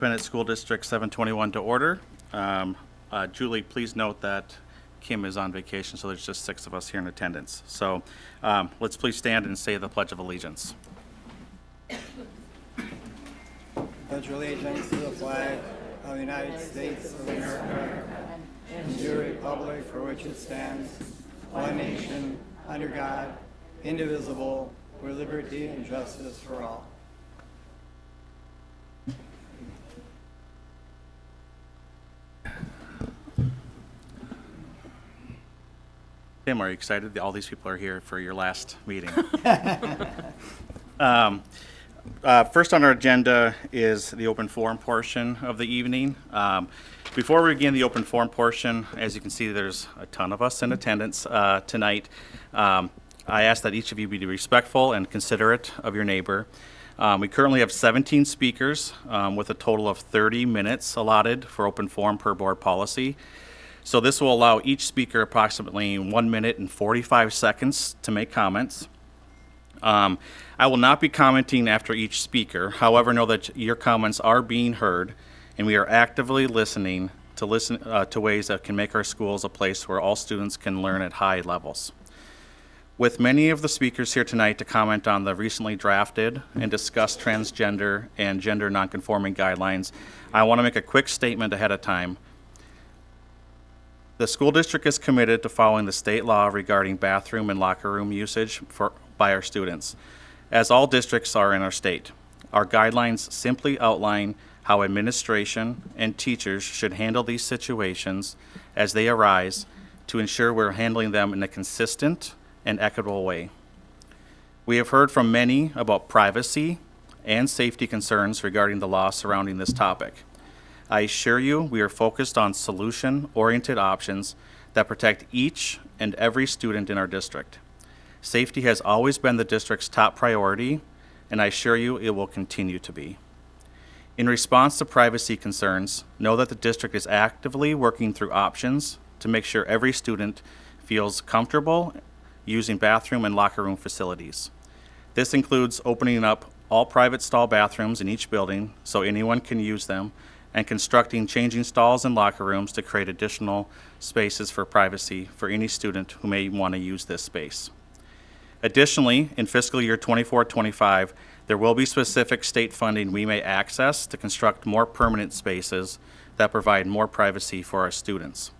Bennett School District 721 to order. Julie, please note that Kim is on vacation, so there's just 6 of us here in attendance. So let's please stand and say the Pledge of Allegiance. Pledge allegiance to the flag of the United States of America and to the republic for which it stands, one nation, under God, indivisible, with liberty and justice for all. Kim, are you excited that all these people are here for your last meeting? First on our agenda is the open forum portion of the evening. Before we begin the open forum portion, as you can see, there's a ton of us in attendance tonight. I ask that each of you be respectful and considerate of your neighbor. We currently have 17 speakers with a total of 30 minutes allotted for open forum per board policy. So this will allow each speaker approximately 1 minute and 45 seconds to make comments. I will not be commenting after each speaker. However, know that your comments are being heard, and we are actively listening to ways that can make our schools a place where all students can learn at high levels. With many of the speakers here tonight to comment on the recently drafted and discussed transgender and gender nonconforming guidelines, I want to make a quick statement ahead of time. The school district is committed to following the state law regarding bathroom and locker room usage by our students, as all districts are in our state. Our guidelines simply outline how administration and teachers should handle these situations as they arise to ensure we're handling them in a consistent and equitable way. We have heard from many about privacy and safety concerns regarding the law surrounding this topic. I assure you we are focused on solution-oriented options that protect each and every student in our district. Safety has always been the district's top priority, and I assure you it will continue to be. In response to privacy concerns, know that the district is actively working through options to make sure every student feels comfortable using bathroom and locker room facilities. This includes opening up all private stall bathrooms in each building so anyone can use them, and constructing changing stalls and locker rooms to create additional spaces for privacy for any student who may want to use this space. Additionally, in fiscal year 24-25, there will be specific state funding we may access to construct more permanent spaces that provide more privacy for our students.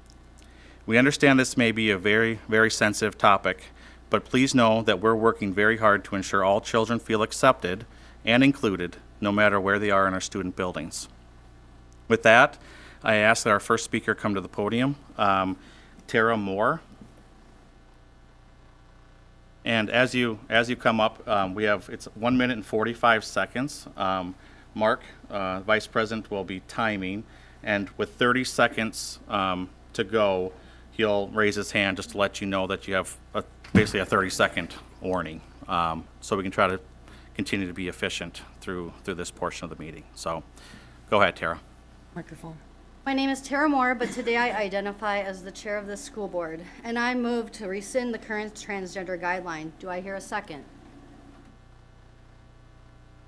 We understand this may be a very, very sensitive topic, but please know that we're working very hard to ensure all children feel accepted and included, no matter where they are in our student buildings. With that, I ask that our first speaker come to the podium, Tara Moore. And as you come up, it's 1 minute and 45 seconds. Mark, Vice President, will be timing, and with 30 seconds to go, he'll raise his hand just to let you know that you have basically a 30-second warning, so we can try to continue to be efficient through this portion of the meeting. So, go ahead, Tara. Microphone. My name is Tara Moore, but today I identify as the chair of the school board, and I move to rescind the current transgender guideline. Do I hear a second?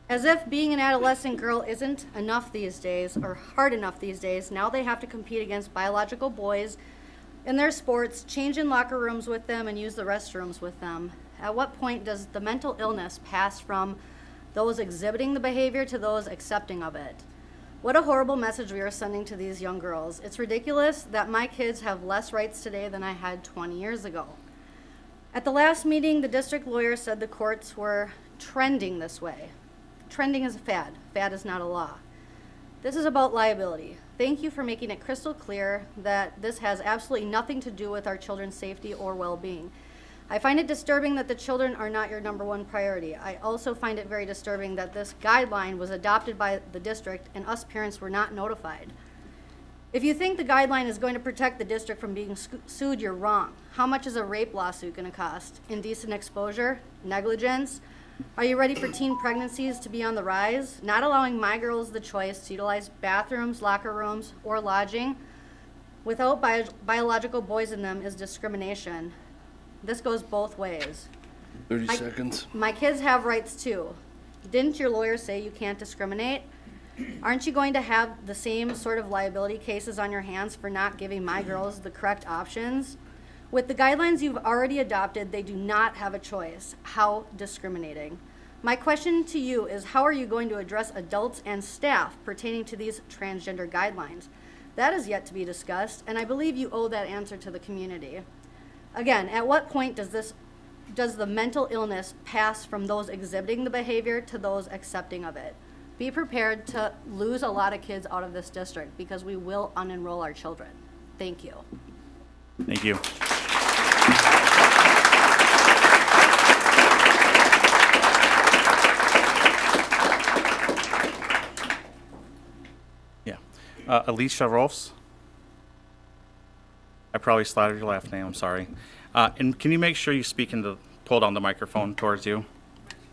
As if being an adolescent girl isn't enough these days, or hard enough these days, now they have to compete against biological boys in their sports, change in locker rooms with them, and use the restrooms with them. At what point does the mental illness pass from those exhibiting the behavior to those accepting of it? What a horrible message we are sending to these young girls. It's ridiculous that my kids have less rights today than I had 20 years ago. At the last meeting, the district lawyer said the courts were trending this way. Trending is a fad. Fad is not a law. This is about liability. Thank you for making it crystal clear that this has absolutely nothing to do with our children's safety or well-being. I find it disturbing that the children are not your number one priority. I also find it very disturbing that this guideline was adopted by the district and us parents were not notified. If you think the guideline is going to protect the district from being sued, you're wrong. How much is a rape lawsuit going to cost? Indecent exposure? Negligence? Are you ready for teen pregnancies to be on the rise? Not allowing my girls the choice to utilize bathrooms, locker rooms, or lodging without biological boys in them is discrimination. This goes both ways. 30 seconds. My kids have rights too. Didn't your lawyer say you can't discriminate? Aren't you going to have the same sort of liability cases on your hands for not giving my girls the correct options? With the guidelines you've already adopted, they do not have a choice. How discriminating. My question to you is, how are you going to address adults and staff pertaining to these transgender guidelines? That is yet to be discussed, and I believe you owe that answer to the community. Again, at what point does the mental illness pass from those exhibiting the behavior to those accepting of it? Be prepared to lose a lot of kids out of this district because we will unenroll our children. Thank you. Thank you. Yeah. Alicia Rolfs. I probably slaughtered your last name, I'm sorry. And can you make sure you pull down the microphone towards you?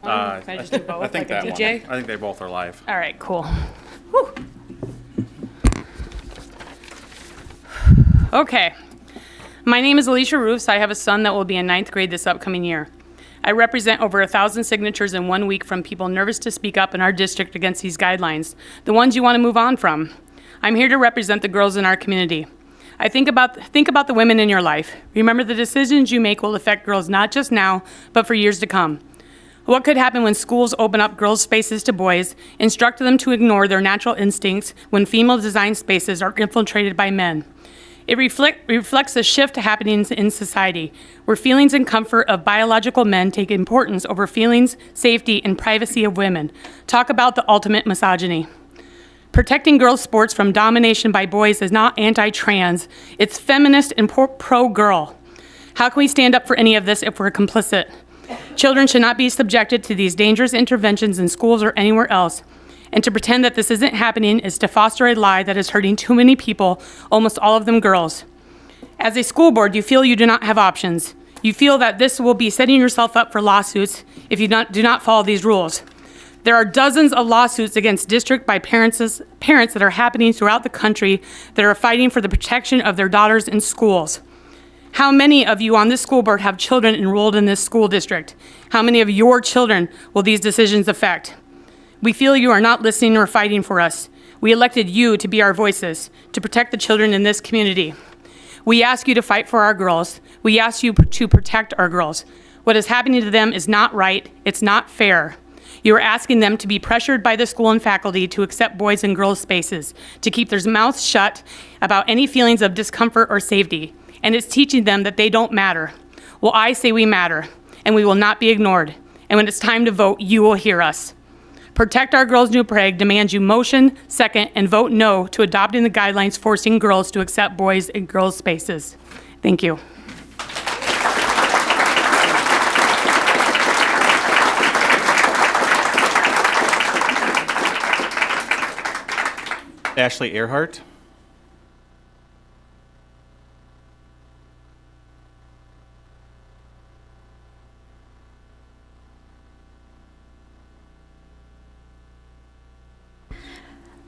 Can I just do both, I think like a that DJ? one. I think they both are live. All right, cool. Whew. Okay. My name is Alicia Roofs. I have a son that will be in 9th grade this upcoming year. I represent over 1,000 signatures in 1 week from people nervous to speak up in our district against these guidelines, the ones you want to move on from. I'm here to represent the girls in our community. Think about the women in your life. Remember, the decisions you make will affect girls not just now, but for years to come. What could happen when schools open up girls' spaces to boys, instruct them to ignore their natural instincts when female-designed spaces are infiltrated by men? It reflects a shift happening in society, where feelings and comfort of biological men take importance over feelings, safety, and privacy of women. Talk about the ultimate misogyny. Protecting girls' sports from domination by boys is not anti-trans, it's feminist and pro-girl. How can we stand up for any of this if we're complicit? Children should not be subjected to these dangerous interventions in schools or anywhere else. And to pretend that this isn't happening is to foster a lie that is hurting too many people, almost all of them girls. As a school board, you feel you do not have options. You feel that this will be setting yourself up for lawsuits if you do not follow these rules. There are dozens of lawsuits against district by parents that are happening throughout the country that are fighting for the protection of their daughters in schools. How many of you on this school board have children enrolled in this school district? How many of your children will these decisions affect? We feel you are not listening or fighting for us. We elected you to be our voices, to protect the children in this community. We ask you to fight for our girls. We ask you to protect our girls. What is happening to them is not right. It's not fair. You are asking them to be pressured by the school and faculty to accept boys and girls' spaces, to keep their mouths shut about any feelings of discomfort or safety. And it's teaching them that they don't matter. Well, I say we matter, and we will not be ignored. And when it's time to vote, you will hear us. Protect Our Girls New Prague demands you motion, second, and vote no to adopting the guidelines forcing girls to accept boys in girls' spaces. Thank you. Ashley Earhart.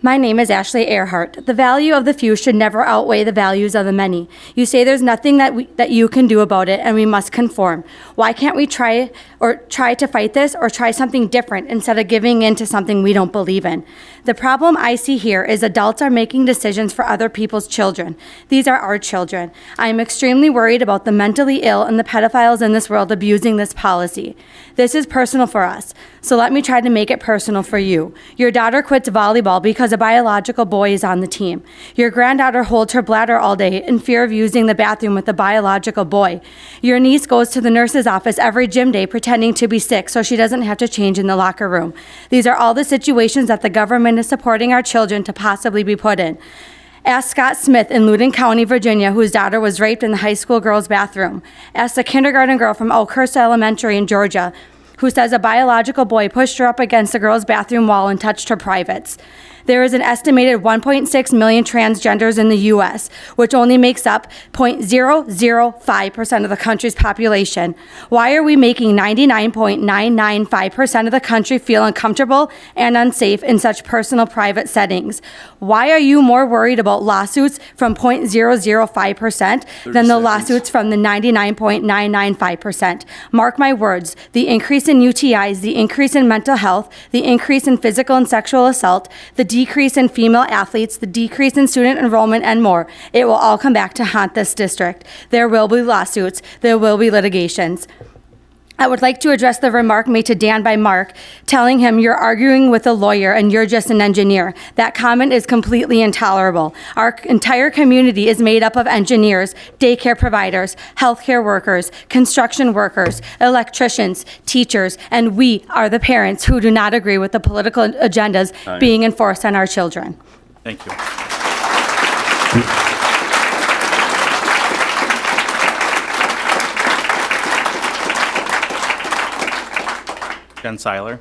My name is Ashley Earhart. The value of the few should never outweigh the values of the many. You say there's nothing that you can do about it and we must conform. Why can't we try to fight this or try something different instead of giving in to something we don't believe in? The problem I see here is adults are making decisions for other people's children. These are our children. I am extremely worried about the mentally ill and the pedophiles in this world abusing this policy. This is personal for us, so let me try to make it personal for you. Your daughter quits volleyball because a biological boy is on the team. Your granddaughter holds her bladder all day in fear of using the bathroom with a biological boy. Your niece goes to the nurse's office every gym day pretending to be sick so she doesn't have to change in the locker room. These are all the situations that the government is supporting our children to possibly be put in. Ask Scott Smith in Loudoun County, Virginia, whose daughter was raped in the high school girls' bathroom. Ask a kindergarten girl from Oakhurst Elementary in Georgia, who says a biological boy pushed her up against the girls' bathroom wall and touched her privates. There is an estimated 1.6 million transgenders in the U.S., which only makes up 0.005% of the country's population. Why are we making 99.995% of the country feel uncomfortable and unsafe in such personal private settings? Why are you more worried about lawsuits from 0.005% than the lawsuits from the 99.995%? Mark my words, the increase in UTIs, the increase in mental health, the increase in physical and sexual assault, the decrease in female athletes, the decrease in student enrollment, and more. It will all come back to haunt this district. There will be lawsuits. There will be litigations. I would like to address the remark made to Dan by Mark, telling him you're arguing with a lawyer and you're just an engineer. That comment is completely intolerable. Our entire community is made up of engineers, daycare providers, healthcare workers, construction workers, electricians, teachers, and we are the parents who do not agree with the political agendas being enforced on our children. Thank you. Jen Seiler.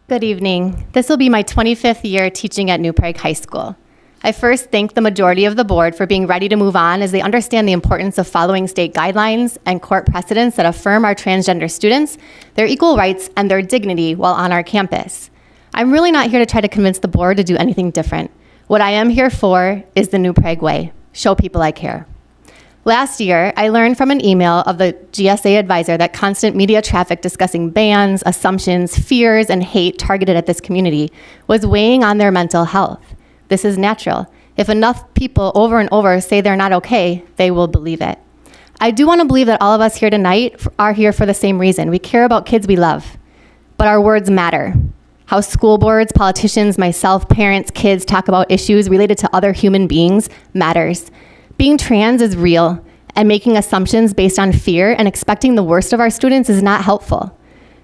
Good evening. This will be my 25th year teaching at New Prague High School. I first thank the majority of the board for being ready to move on as they understand the importance of following state guidelines and court precedents that affirm our transgender students, their equal rights, and their dignity while on our campus. I'm really not here to try to convince the board to do anything different. What I am here for is the New Prague way. Show people I care. Last year, I learned from an email of the GSA advisor that constant media traffic discussing bans, assumptions, fears, and hate targeted at this community was weighing on their mental health. This is natural. If enough people over and over say they're not okay, they will believe it. I do want to believe that all of us here tonight are here for the same reason. We care about kids we love, but our words matter. How school boards, politicians, myself, parents, kids talk about issues related to other human beings matters. Being trans is real, and making assumptions based on fear and expecting the worst of our students is not helpful.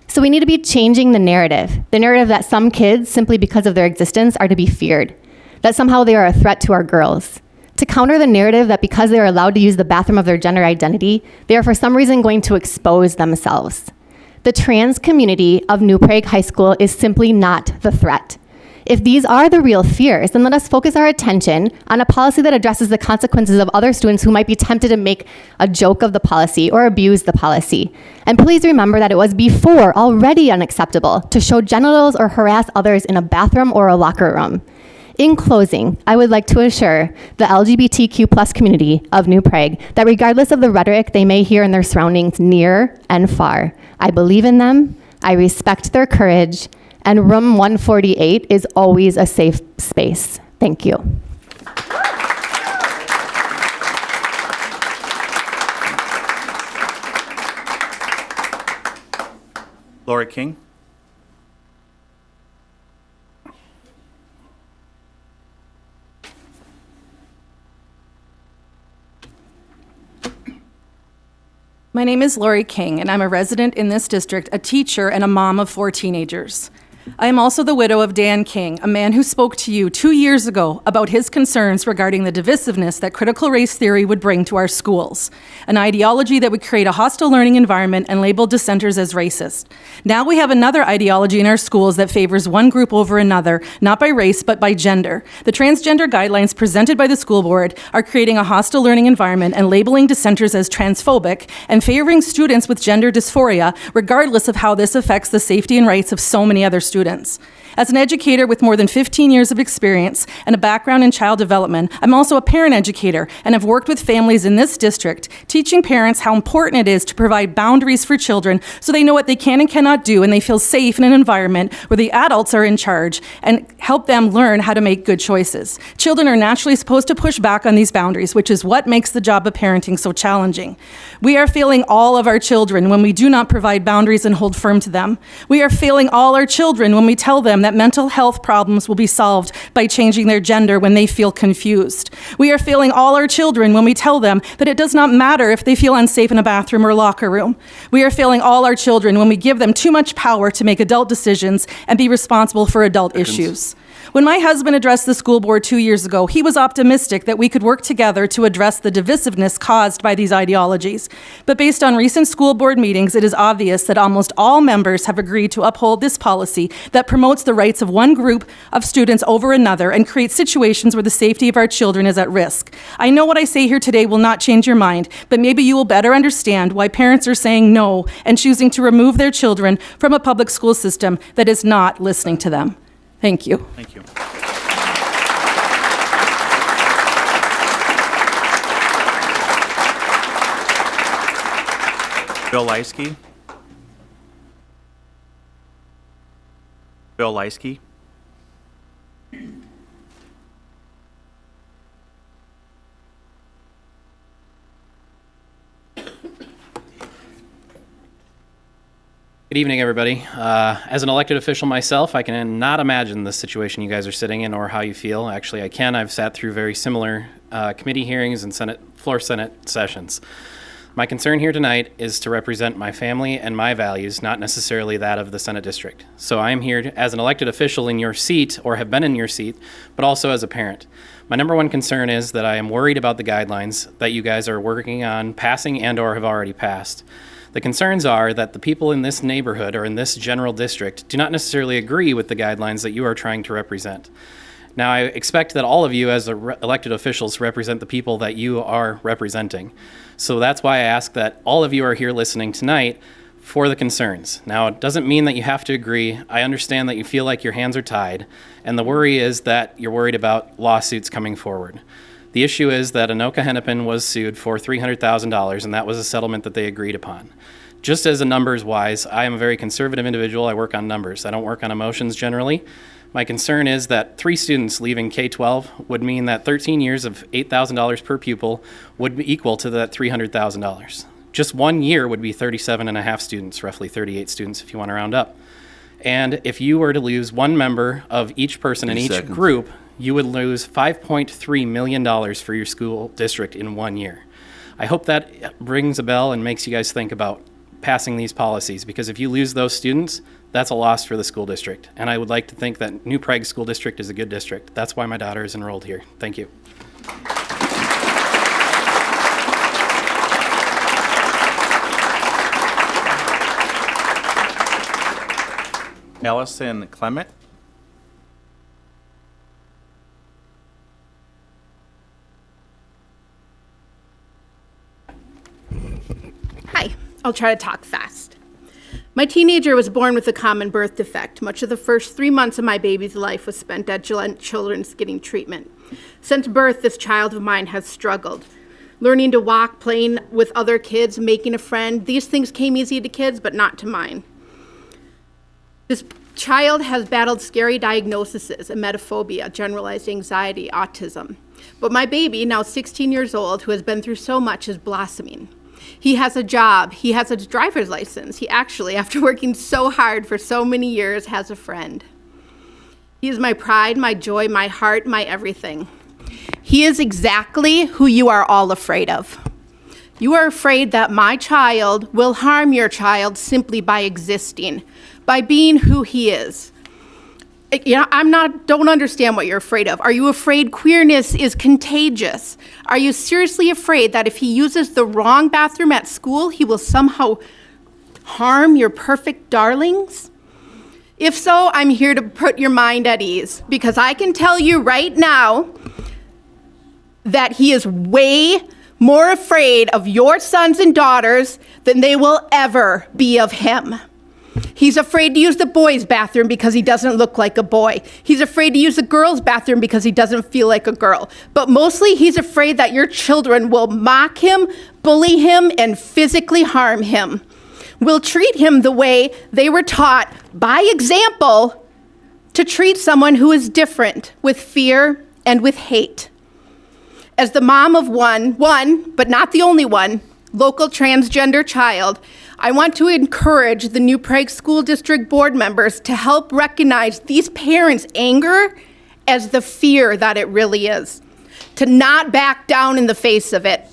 So we need to be changing the narrative that some kids, simply because of their existence, are to be feared, that somehow they are a threat to our girls. To counter the narrative that because they are allowed to use the bathroom of their gender identity, they are for some reason going to expose themselves. The trans community of New Prague High School is simply not the threat. If these are the real fears, then let us focus our attention on a policy that addresses the consequences of other students who might be tempted to make a joke of the policy or abuse the policy. And please remember that it was before already unacceptable to show genitals or harass others in a bathroom or a locker room. In closing, I would like to assure the LGBTQ+ community of New Prague that regardless of the rhetoric they may hear in their surroundings near and far, I believe in them, I respect their courage, and room 148 is always a safe space. Thank you. Lori King. My name is Lori King, and I'm a resident in this district, a teacher, and a mom of 4 teenagers. I am also the widow of Dan King, a man who spoke to you 2 years ago about his concerns regarding the divisiveness that critical race theory would bring to our schools, an ideology that would create a hostile learning environment and label dissenters as racist. Now we have another ideology in our schools that favors one group over another, not by race, but by gender. The transgender guidelines presented by the school board are creating a hostile learning environment and labeling dissenters as transphobic and favoring students with gender dysphoria, regardless of how this affects the safety and rights of so many other students. As an educator with more than 15 years of experience and a background in child development, I'm also a parent educator and have worked with families in this district, teaching parents how important it is to provide boundaries for children so they know what they can and cannot do and they feel safe in an environment where the adults are in charge and help them learn how to make good choices. Children are naturally supposed to push back on these boundaries, which is what makes the job of parenting so challenging. We are failing all of our children when we do not provide boundaries and hold firm to them. We are failing all our children when we tell them that mental health problems will be solved by changing their gender when they feel confused. We are failing all our children when we tell them that it does not matter if they feel unsafe in a bathroom or locker room. We are failing all our children when we give them too much power to make adult decisions and be responsible for adult issues. When my husband addressed the school board 2 years ago, he was optimistic that we could work together to address the divisiveness caused by these ideologies. But based on recent school board meetings, it is obvious that almost all members have agreed to uphold this policy that promotes the rights of one group of students over another and creates situations where the safety of our children is at risk. I know what I say here today will not change your mind, but maybe you will better understand why parents are saying no and choosing to remove their children from a public school system that is not listening to them. Thank you. Thank you. Bill Leisky. Bill Leisky. Good evening, everybody. As an elected official myself, I can not imagine the situation you guys are sitting in or how you feel. Actually, I can. I've sat through very similar committee hearings and floor Senate sessions. My concern here tonight is to represent my family and my values, not necessarily that of the Senate district. So I am here as an elected official in your seat, or have been in your seat, but also as a parent. My number one concern is that I am worried about the guidelines that you guys are working on passing and or have already passed. The concerns are that the people in this neighborhood or in this general district do not necessarily agree with the guidelines that you are trying to represent. Now, I expect that all of you as elected officials represent the people that you are representing. So that's why I ask that all of you are here listening tonight for the concerns. Now, it doesn't mean that you have to agree. I understand that you feel like your hands are tied, and the worry is that you're worried about lawsuits coming forward. The issue is that Anoka Hennepin was sued for $300,000, and that was a settlement that they agreed upon. Just as a numbers wise, I am a very conservative individual. I work on numbers. I don't work on emotions generally. My concern is that 3 students leaving K-12 would mean that 13 years of $8,000 per pupil would be equal to that $300,000. Just 1 year would be 37 and a half students, roughly 38 students if you want to round up. And if you were to lose one member of each person in each group, you would lose $5.3 million for your school district in 1 year. I hope that rings a bell and makes you guys think about passing these policies, because if you lose those students, that's a loss for the school district. And I would like to think that New Prague School District is a good district. That's why my daughter is enrolled here. Thank you. Allison Clement. Hi, I'll try to talk fast. My teenager was born with a common birth defect. Much of the first 3 months of my baby's life was spent at Gillette Children's getting treatment. Since birth, this child of mine has struggled. Learning to walk, playing with other kids, making a friend, these things came easy to kids, but not to mine. This child has battled scary diagnoses, emetophobia, generalized anxiety, autism. But my baby, now 16 years old, who has been through so much, is blossoming. He has a job. He has a driver's license. He actually, after working so hard for so many years, has a friend. He is my pride, my joy, my heart, my everything. He is exactly who you are all afraid of. You are afraid that my child will harm your child simply by existing, by being who he is. You know, don't understand what you're afraid of. Are you afraid queerness is contagious? Are you seriously afraid that if he uses the wrong bathroom at school, he will somehow harm your perfect darlings? If so, I'm here to put your mind at ease, because I can tell you right now that he is way more afraid of your sons and daughters than they will ever be of him. He's afraid to use the boys' bathroom because he doesn't look like a boy. He's afraid to use the girls' bathroom because he doesn't feel like a girl. But mostly he's afraid that your children will mock him, bully him, and physically harm him. Will treat him the way they were taught by example to treat someone who is different, with fear and with hate. As the mom of one, but not the only one, local transgender child, I want to encourage the New Prague School District board members to help recognize these parents' anger as the fear that it really is, to not back down in the face of it.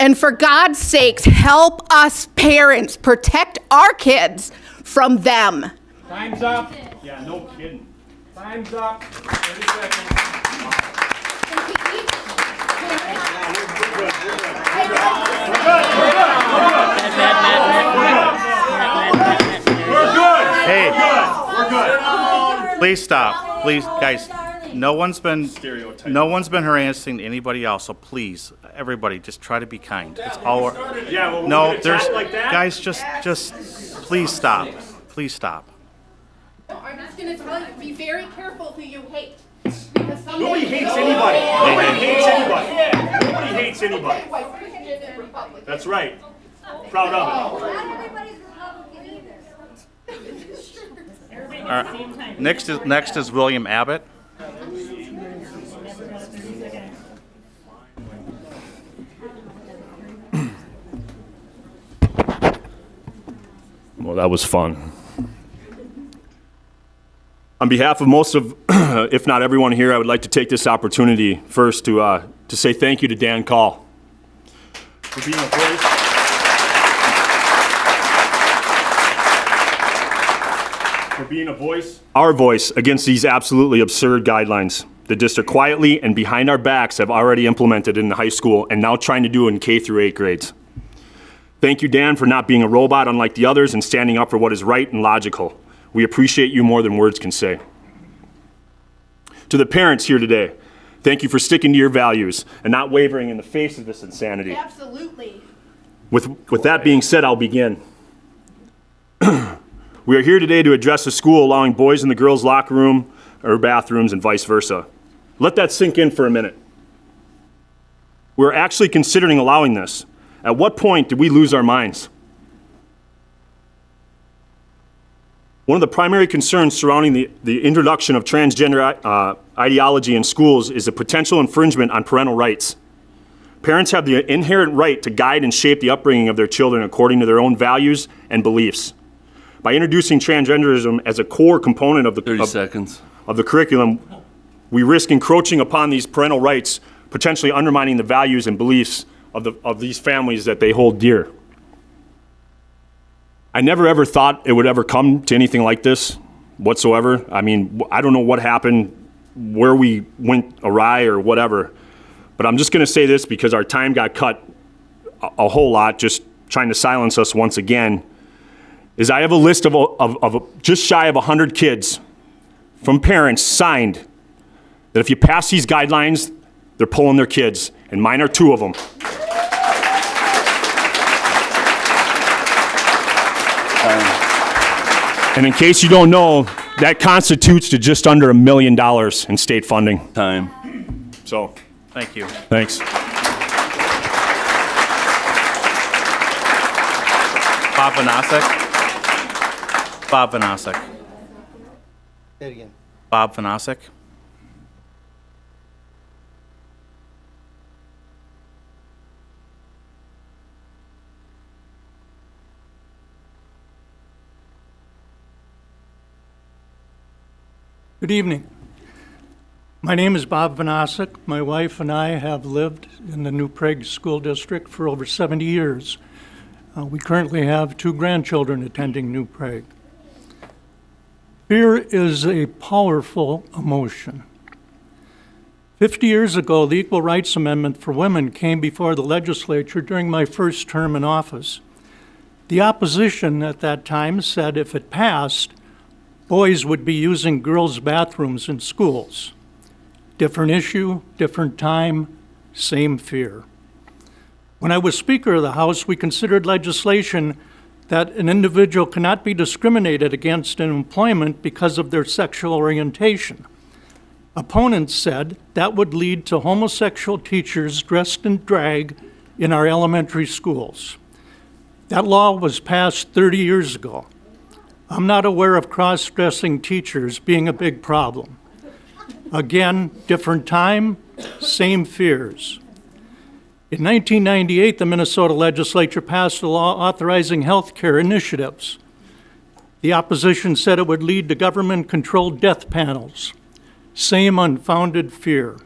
And for God's sakes, help us parents protect our kids from them. Time's up. Yeah, no kidding. Time's up. 30 seconds. Hey, We're good. please stop. Please, guys, no one's been harassing anybody else, so please, everybody, just try to be kind. It's all. Yeah, well, No, we're gonna there's, chat like that? guys, just, please stop. Please stop. I'm just going to tell you, be very careful who you hate. Because someday Nobody hates anybody. Nobody hates anybody. Nobody hates anybody. That's right. Proud of it. Not everybody's Republican either. All right. Next is William Abbott. Well, that was fun. On behalf of most of, if not everyone here, I would like to take this opportunity first to say thank you to Dan Call for being a voice. For being a voice, our voice against these absolutely absurd guidelines the district quietly and behind our backs have already implemented in the high school and now trying to do in K through 8 grades. Thank you, Dan, for not being a robot unlike the others and standing up for what is right and logical. We appreciate you more than words can say. To the parents here today, thank you for sticking to your values and not wavering in the face of this insanity. Absolutely. With that being said, I'll begin. We are here today to address a school allowing boys in the girls' locker room or bathrooms and vice versa. Let that sink in for a minute. We're actually considering allowing this. At what point did we lose our minds? One of the primary concerns surrounding the introduction of transgender ideology in schools is a potential infringement on parental rights. Parents have the inherent right to guide and shape the upbringing of their children according to their own values and beliefs. By introducing transgenderism as a core component of the curriculum, we risk encroaching upon these parental rights, potentially undermining the values and beliefs of these families that they hold dear. I never ever thought it would ever come to anything like this whatsoever. I mean, I don't know what happened, where we went awry or whatever, but I'm just going to say this because our time got cut a whole lot, just trying to silence us once again, is I have a list of just shy of 100 kids from parents signed that if you pass these guidelines, they're pulling their kids, and mine are 2 of them. And in case you don't know, that constitutes to just under $1 million in state funding. So, Thank you. thanks. Bob Vanasek. Bob Vanasek. Say it again. Bob Vanasek. Good evening. My name is Bob Vanasek. My wife and I have lived in the New Prague School District for over 70 years. We currently have 2 grandchildren attending New Prague. Fear is a powerful emotion. 50 years ago, the Equal Rights Amendment for women came before the legislature during my first term in office. The opposition at that time said if it passed, boys would be using girls' bathrooms in schools. Different issue, different time, same fear. When I was Speaker of the House, we considered legislation that an individual cannot be discriminated against in employment because of their sexual orientation. Opponents said that would lead to homosexual teachers dressed in drag in our elementary schools. That law was passed 30 years ago. I'm not aware of cross-dressing teachers being a big problem. Again, different time, same fears. In 1998, the Minnesota legislature passed a law authorizing health care initiatives. The opposition said it would lead to government-controlled death panels. Same unfounded fear.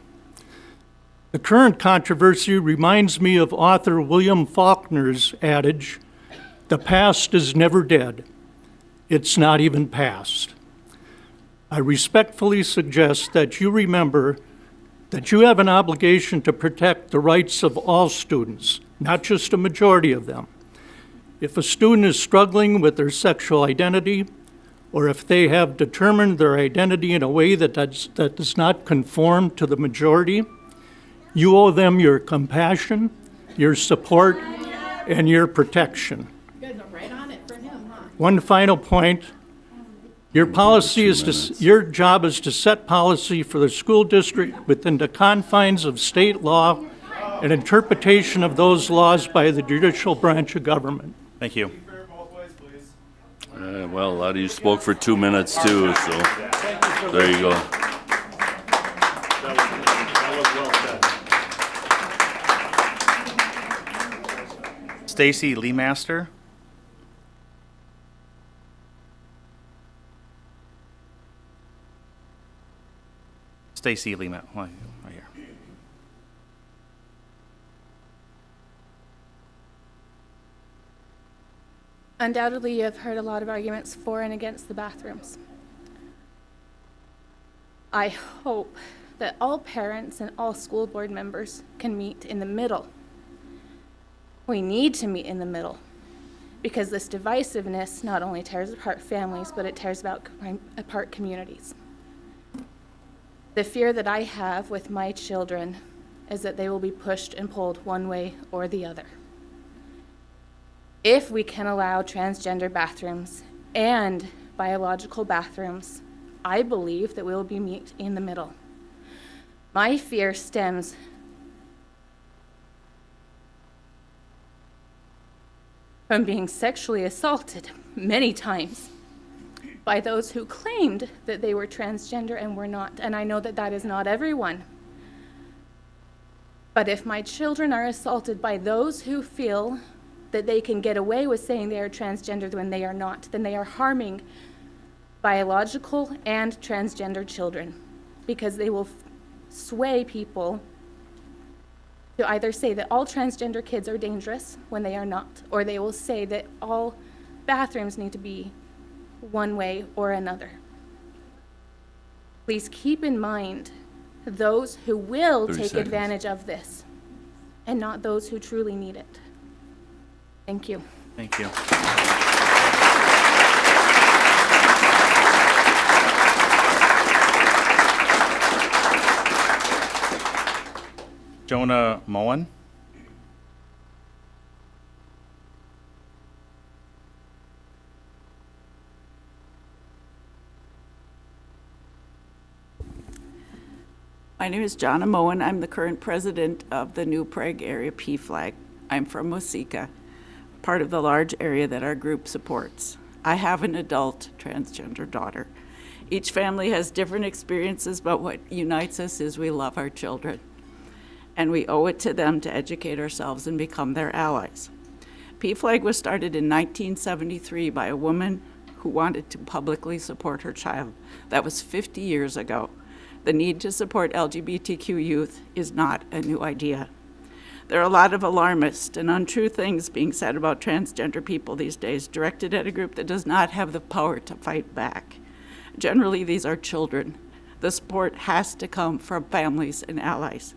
The current controversy reminds me of author William Faulkner's adage, "The past is never dead. It's not even past." I respectfully suggest that you remember that you have an obligation to protect the rights of all students, not just a majority of them. If a student is struggling with their sexual identity, or if they have determined their identity in a way that does not conform to the majority, you owe them your compassion, your support, and your protection. You guys are right on it for him, huh? One final point. Your job is to set policy for the school district within the confines of state law and interpretation of those laws by the judicial branch of government. Thank you. Well, a lot of you spoke for 2 minutes too, so there you go. Stacy Leemaster. Stacy Leemaster, right here. Undoubtedly, you have heard a lot of arguments for and against the bathrooms. I hope that all parents and all school board members can meet in the middle. We need to meet in the middle because this divisiveness not only tears apart families, but it tears apart communities. The fear that I have with my children is that they will be pushed and pulled one way or the other. If we can allow transgender bathrooms and biological bathrooms, I believe that we will be meet in the middle. My fear stems from being sexually assaulted many times by those who claimed that they were transgender and were not. And I know that that is not everyone. But if my children are assaulted by those who feel that they can get away with saying they are transgender when they are not, then they are harming biological and transgender children, because they will sway people to either say that all transgender kids are dangerous when they are not, or they will say that all bathrooms need to be one way or another. Please keep in mind those who will 30 take seconds. advantage of this and not those who truly need it. Thank you. Thank you. Jonah Moen. My name is Jonna Moen. I'm the current president of the New Prague Area PFLAG. I'm from Waseca, part of the large area that our group supports. I have an adult transgender daughter. Each family has different experiences, but what unites us is we love our children. And we owe it to them to educate ourselves and become their allies. PFLAG was started in 1973 by a woman who wanted to publicly support her child. That was 50 years ago. The need to support LGBTQ youth is not a new idea. There are a lot of alarmist and untrue things being said about transgender people these days, directed at a group that does not have the power to fight back. Generally, these are children. The support has to come from families and allies.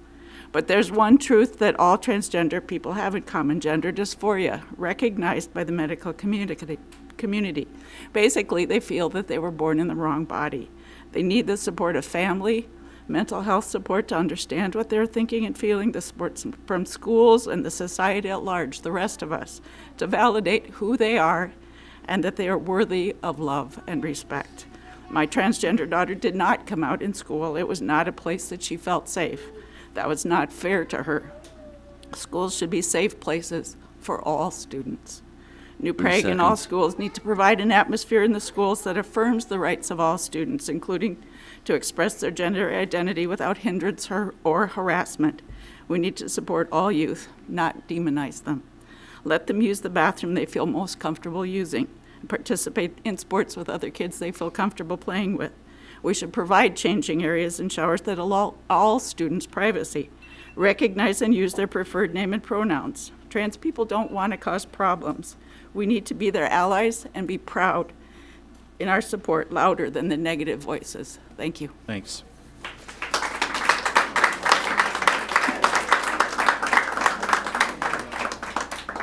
But there's one truth that all transgender people have in common: gender dysphoria, recognized by the medical community. Basically, they feel that they were born in the wrong body. They need the support of family, mental health support to understand what they're thinking and feeling, the support from schools and the society at large, the rest of us, to validate who they are and that they are worthy of love and respect. My transgender daughter did not come out in school. It was not a place that she felt safe. That was not fair to her. Schools should be safe places for all students. New Prague and all schools need to provide an atmosphere in the schools that affirms the rights of all students, including to express their gender identity without hindrance or harassment. We need to support all youth, not demonize them. Let them use the bathroom they feel most comfortable using, and participate in sports with other kids they feel comfortable playing with. We should provide changing areas and showers that allow all students privacy. Recognize and use their preferred name and pronouns. Trans people don't want to cause problems. We need to be their allies and be proud in our support, louder than the negative voices. Thank you. Thanks.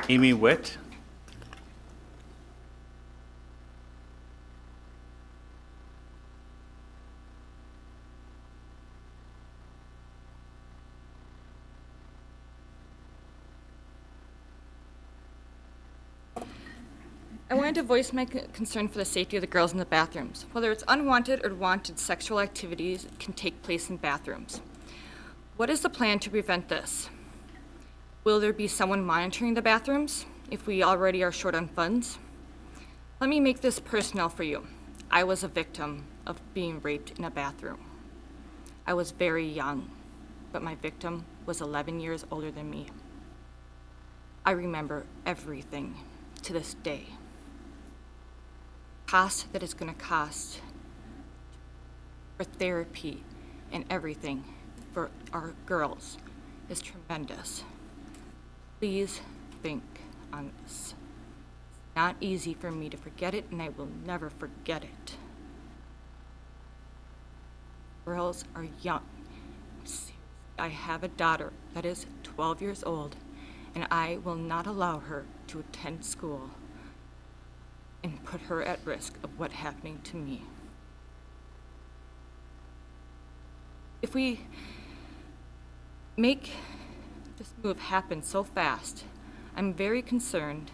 Amy Witt. I wanted to voice my concern for the safety of the girls in the bathrooms. Whether it's unwanted or wanted sexual activities can take place in bathrooms. What is the plan to prevent this? Will there be someone monitoring the bathrooms if we already are short on funds? Let me make this personal for you. I was a victim of being raped in a bathroom. I was very young, but my victim was 11 years older than me. I remember everything to this day. Cost that it's gonna cost for therapy and everything for our girls is tremendous. Please think on this. It's not easy for me to forget it, and I will never forget it. Girls are young. I have a daughter that is 12 years old, and I will not allow her to attend school and put her at risk of what happening to me. If we make this move happen so fast, I'm very concerned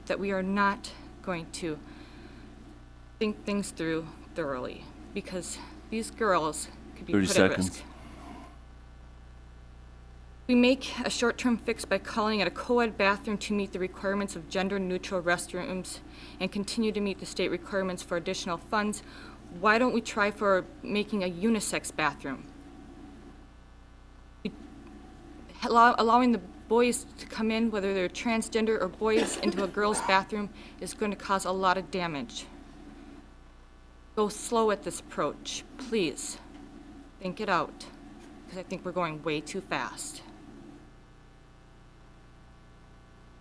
that we are not going to think things through thoroughly, because these girls could be 30 put seconds. at risk. We make a short-term fix by calling it a co-ed bathroom to meet the requirements of gender-neutral restrooms and continue to meet the state requirements for additional funds. Why don't we try for making a unisex bathroom? Allowing the boys to come in, whether they're transgender or boys, into a girl's bathroom is going to cause a lot of damage. Go slow at this approach, please. Think it out, because I think we're going way too fast.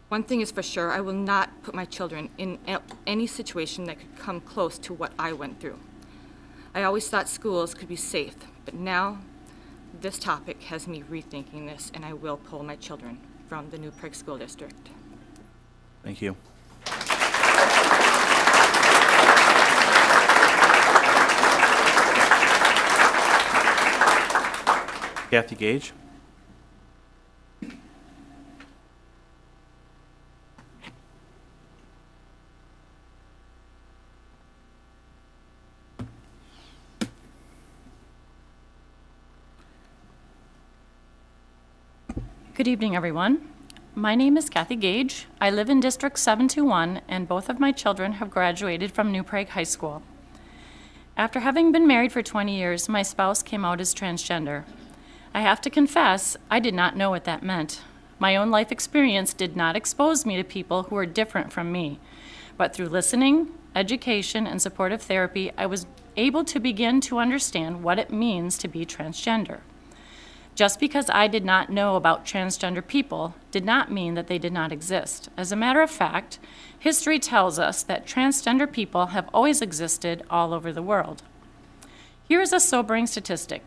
One thing is for sure, I will not put my children in any situation that could come close to what I went through. I always thought schools could be safe, but now this topic has me rethinking this, and I will pull my children from the New Prague School District. Thank you. Kathy Gage. Good evening, everyone. My name is Kathy Gage. I live in District 721, and both of my children have graduated from New Prague High School. After having been married for 20 years, my spouse came out as transgender. I have to confess, I did not know what that meant. My own life experience did not expose me to people who were different from me. But through listening, education, and supportive therapy, I was able to begin to understand what it means to be transgender. Just because I did not know about transgender people did not mean that they did not exist. As a matter of fact, history tells us that transgender people have always existed all over the world. Here is a sobering statistic.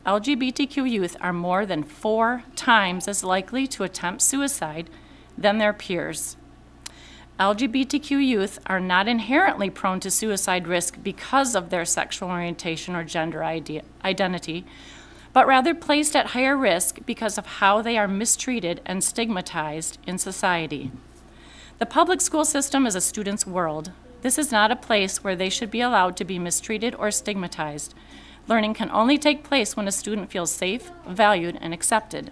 LGBTQ youth are more than 4 times as likely to attempt suicide than their peers. LGBTQ youth are not inherently prone to suicide risk because of their sexual orientation or gender identity, but rather placed at higher risk because of how they are mistreated and stigmatized in society. The public school system is a student's world. This is not a place where they should be allowed to be mistreated or stigmatized. Learning can only take place when a student feels safe, valued, and accepted.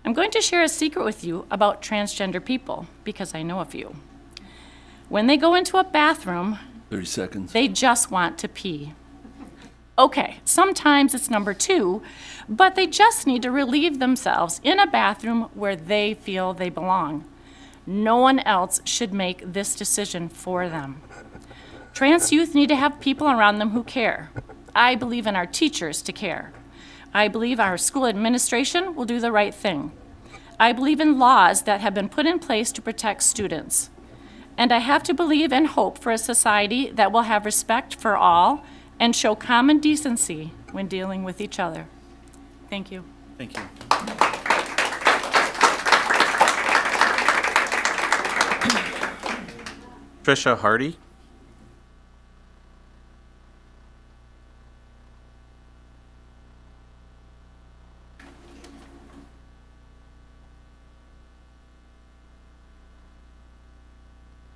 I'm going to share a secret with you about transgender people, because I know a few. When they go into a bathroom, 30 seconds. they just want to pee. Okay, sometimes it's number 2, but they just need to relieve themselves in a bathroom where they feel they belong. No one else should make this decision for them. Trans youth need to have people around them who care. I believe in our teachers to care. I believe our school administration will do the right thing. I believe in laws that have been put in place to protect students. And I have to believe and hope for a society that will have respect for all and show common decency when dealing with each other. Thank you. Thank you. Trisha Hardy.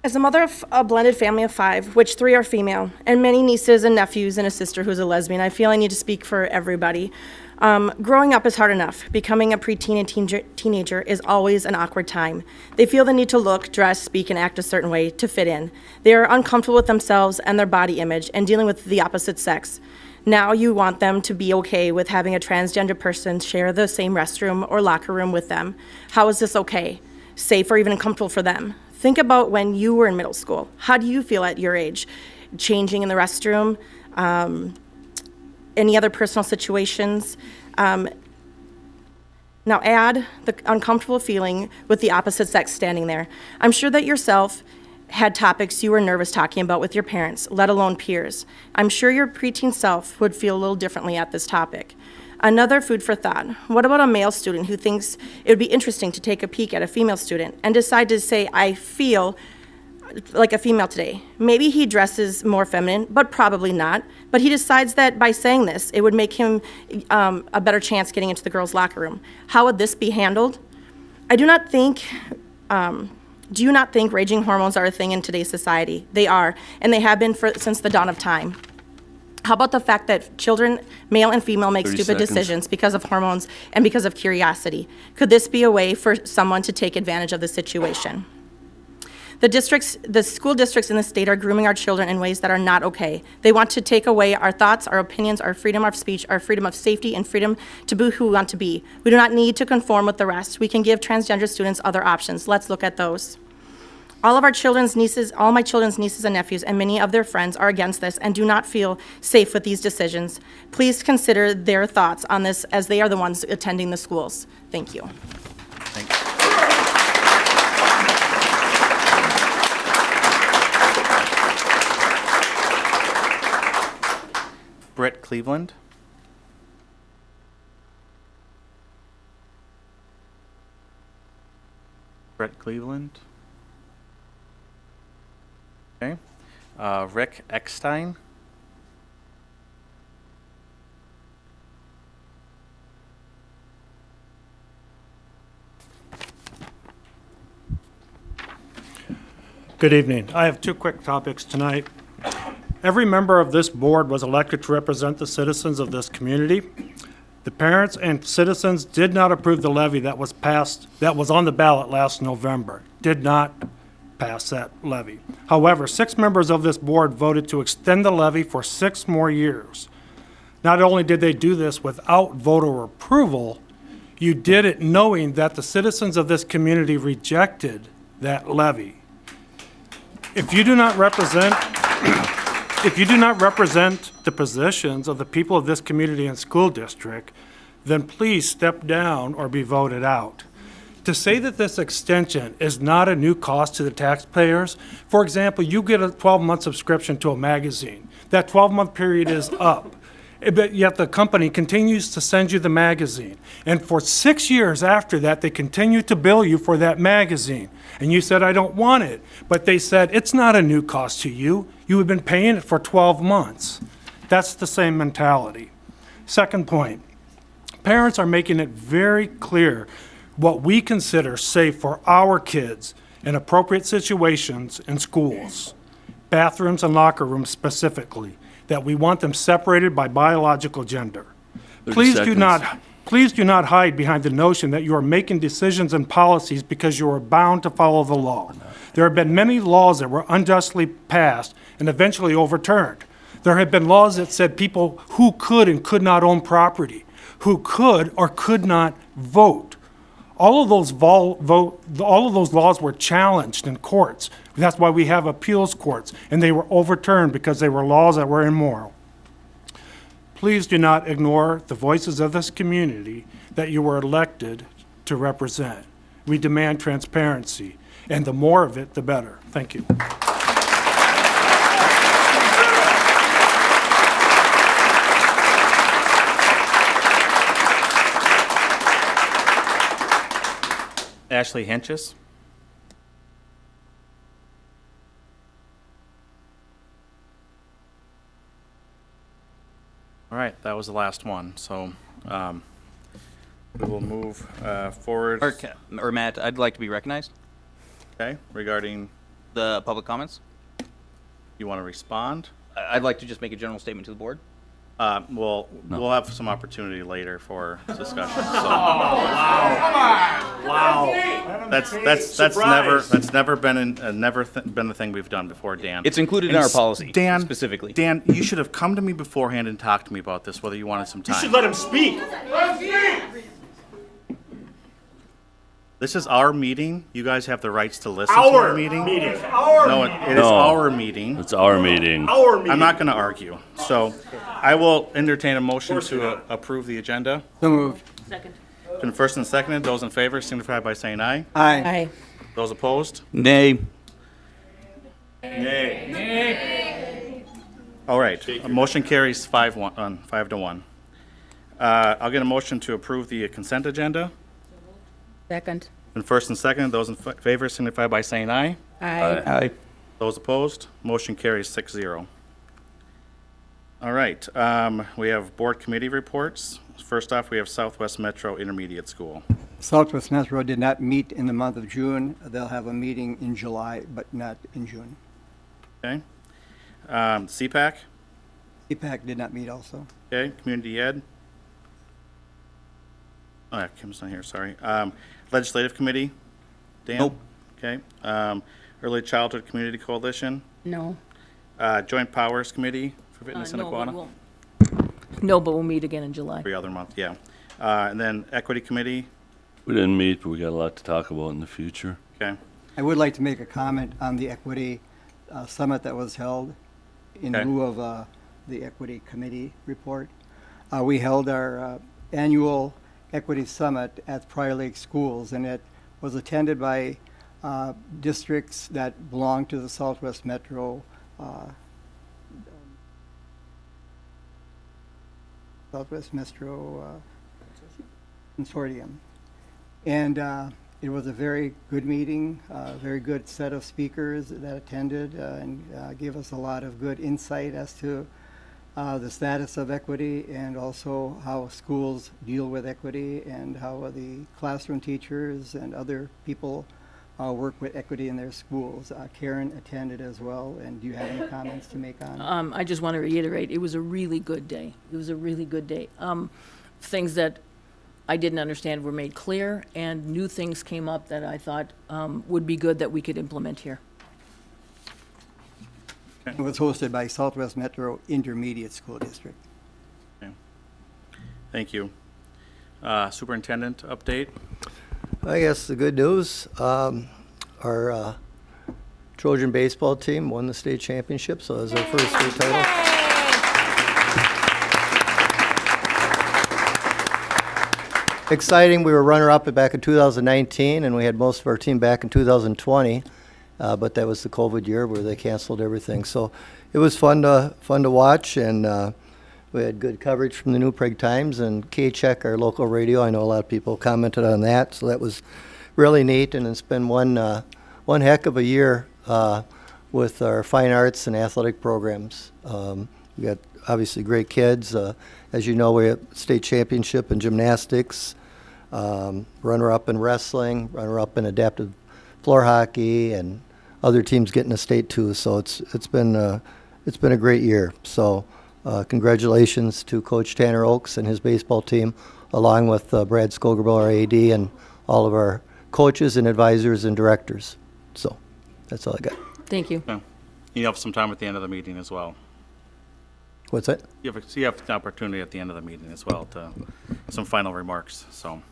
As a mother of a blended family of 5, which 3 are female, and many nieces and nephews and a sister who's a lesbian, I feel I need to speak for everybody. Growing up is hard enough. Becoming a preteen and teenager is always an awkward time. They feel the need to look, dress, speak, and act a certain way to fit in. They are uncomfortable with themselves and their body image and dealing with the opposite sex. Now you want them to be okay with having a transgender person share the same restroom or locker room with them. How is this okay? Safe or even comfortable for them? Think about when you were in middle school. How do you feel at your age? Changing in the restroom? Any other personal situations? Now add the uncomfortable feeling with the opposite sex standing there. I'm sure that yourself had topics you were nervous talking about with your parents, let alone peers. I'm sure your preteen self would feel a little differently at this topic. Another food for thought. What about a male student who thinks it would be interesting to take a peek at a female student and decide to say, I feel like a female today? Maybe he dresses more feminine, but probably not. But he decides that by saying this, it would make him a better chance getting into the girls' locker room. How would this be handled? Do you not think raging hormones are a thing in today's society? They are, and they have been since the dawn of time. How about the fact that children, male and female, make 30 stupid seconds. decisions because of hormones and because of curiosity? Could this be a way for someone to take advantage of the situation? The school districts in the state are grooming our children in ways that are not okay. They want to take away our thoughts, our opinions, our freedom of speech, our freedom of safety, and freedom to be who we want to be. We do not need to conform with the rest. We can give transgender students other options. Let's look at those. All my children's nieces and nephews and many of their friends are against this and do not feel safe with these decisions. Please consider their thoughts on this as they are the ones attending the schools. Thank you. Britt Cleveland. Brett Cleveland. Okay. Rick Eckstein. Good evening. I have 2 quick topics tonight. Every member of this board was elected to represent the citizens of this community. The parents and citizens did not approve the levy that was passed, that was on the ballot last November. Did not pass that levy. However, 6 members of this board voted to extend the levy for 6 more years. Not only did they do this without voter approval, you did it knowing that the citizens of this community rejected that levy. If you do not represent the positions of the people of this community and school district, then please step down or be voted out. To say that this extension is not a new cost to the taxpayers, for example, you get a 12-month subscription to a magazine. That 12-month period is up, but yet the company continues to send you the magazine. And for 6 years after that, they continue to bill you for that magazine. And you said, I don't want it. But they said, it's not a new cost to you. You have been paying it for 12 months. That's the same mentality. Second point, parents are making it very clear what we consider safe for our kids in appropriate situations in schools, bathrooms and locker rooms specifically, that we want them separated by biological gender. Please do not hide behind the notion that you are making decisions and policies because you are bound to follow the law. There have been many laws that were unjustly passed and eventually overturned. There have been laws that said people who could and could not own property, who could or could not vote. All of those laws were challenged in courts. That's why we have appeals courts, and they were overturned because they were laws that were immoral. Please do not ignore the voices of this community that you were elected to represent. We demand transparency, and the more of it, the better. Thank you. Ashley Henches. All right, that was the last one. So we will move forward. Or Matt, I'd like to be recognized. Okay, regarding the public comments. You want to respond? I'd like to just make a general statement to the board. We'll have some opportunity later for discussion. So. Wow. That's never been been the thing we've done before, Dan. It's included in our policy, Dan, specifically. Dan, you should have come to me beforehand and talked to me about this, whether you wanted some time. You should let him speak. This is our meeting. You guys have the rights to listen to our meeting. It It is our meeting. It's our meeting. Our meeting. I'm not going to argue. So I will entertain a motion to approve the agenda. So moved. Second. Been first and seconded. Those in favor signify by saying aye. Aye. Those opposed? Nay. Nay. All right. A motion carries 5-1. I'll get a motion to approve the consent agenda. Second. Been first and seconded. Those in favor signify by saying aye. Aye. Those opposed? Motion carries 6-0. All right. We have board committee reports. First off, we have Southwest Metro Intermediate School. Southwest Metro did not meet in the month of June. They'll have a meeting in July, but not in June. Okay. CPAC. CPAC did not meet also. Okay. Community Ed. Oh, yeah, Kim's not here, sorry. Legislative Committee. Dan? Nope. Okay. Early Childhood Community Coalition. No. Joint Powers Committee for Fitness and Equality. No, but we'll meet again in July. Every other month, yeah. And then Equity Committee. We didn't meet, but we got a lot to talk about in the future. Okay. I would like to make a comment on the equity summit that was held in Okay. lieu of the equity committee report. We held our annual equity summit at Prior Lake Schools, and it was attended by districts that belong to the Southwest Metro Consortium. And it was a very good meeting, very good set of speakers that attended and gave us a lot of good insight as to the status of equity and also how schools deal with equity and how the classroom teachers and other people work with equity in their schools. Karen attended as well, and do you have any comments to make on? I just want to reiterate, it was a really good day. It was a really good day. Things that I didn't understand were made clear, and new things came up that I thought would be good that we could implement here. It was hosted by Southwest Metro Intermediate School District. Okay. Thank you. Superintendent update. I guess the good news, our Trojan baseball team won the state championship, so it was their first state title. Exciting. We were runner-up back in 2019, and we had most of our team back in 2020, but that was the COVID year where they canceled everything. So it was fun to watch, and we had good coverage from the New Prague Times and K-Check, our local radio. I know a lot of people commented on that, so that was really neat. And it's been one heck of a year with our fine arts and athletic programs. We got obviously great kids. As you know, we had state championship in gymnastics, runner-up in wrestling, runner-up in adaptive floor hockey, and other teams getting a state too. So it's been a great year. So. Congratulations to Coach Tanner Oakes and his baseball team, along with Brad Skogerbill, our AD, and all of our coaches and advisors and directors. So that's all I got. Thank you. Yeah. You have some time at the end of the meeting as well. What's that? You have the opportunity at the end of the meeting as well to some final remarks. So,